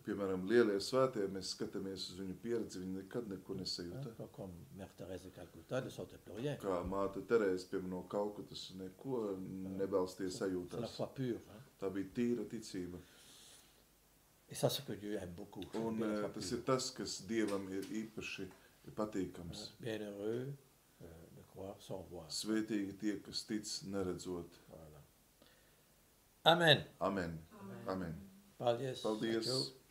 Speaker 2: Piemēram, lielie svētie, mēs skatāmies uz viņu pieredzi, viņi nekad neko nesajūta.
Speaker 1: Comme Mère Thérèse de Calcutta ne sentait plus rien.
Speaker 2: Kā māte Terēze, piemēram, no Kalkutas, neko nebalstīja
Speaker 1: C'est la
Speaker 2: sajūtās.
Speaker 1: foi pure. Hein.
Speaker 2: Tā bija tīra ticība.
Speaker 1: Et ça, c'est ce que Dieu aime beaucoup.
Speaker 2: Un
Speaker 1: La foi
Speaker 2: tas
Speaker 1: pure.
Speaker 2: ir tas, kas Dievam ir īpaši patīkams.
Speaker 1: Bienheureux de croire sans voir.
Speaker 2: Svētīgi tie, kas tic neredzot.
Speaker 1: Voilà. Amen.
Speaker 2: Amen. Amen.
Speaker 1: Paldies.
Speaker 2: Paldies.
Speaker 1: Taču.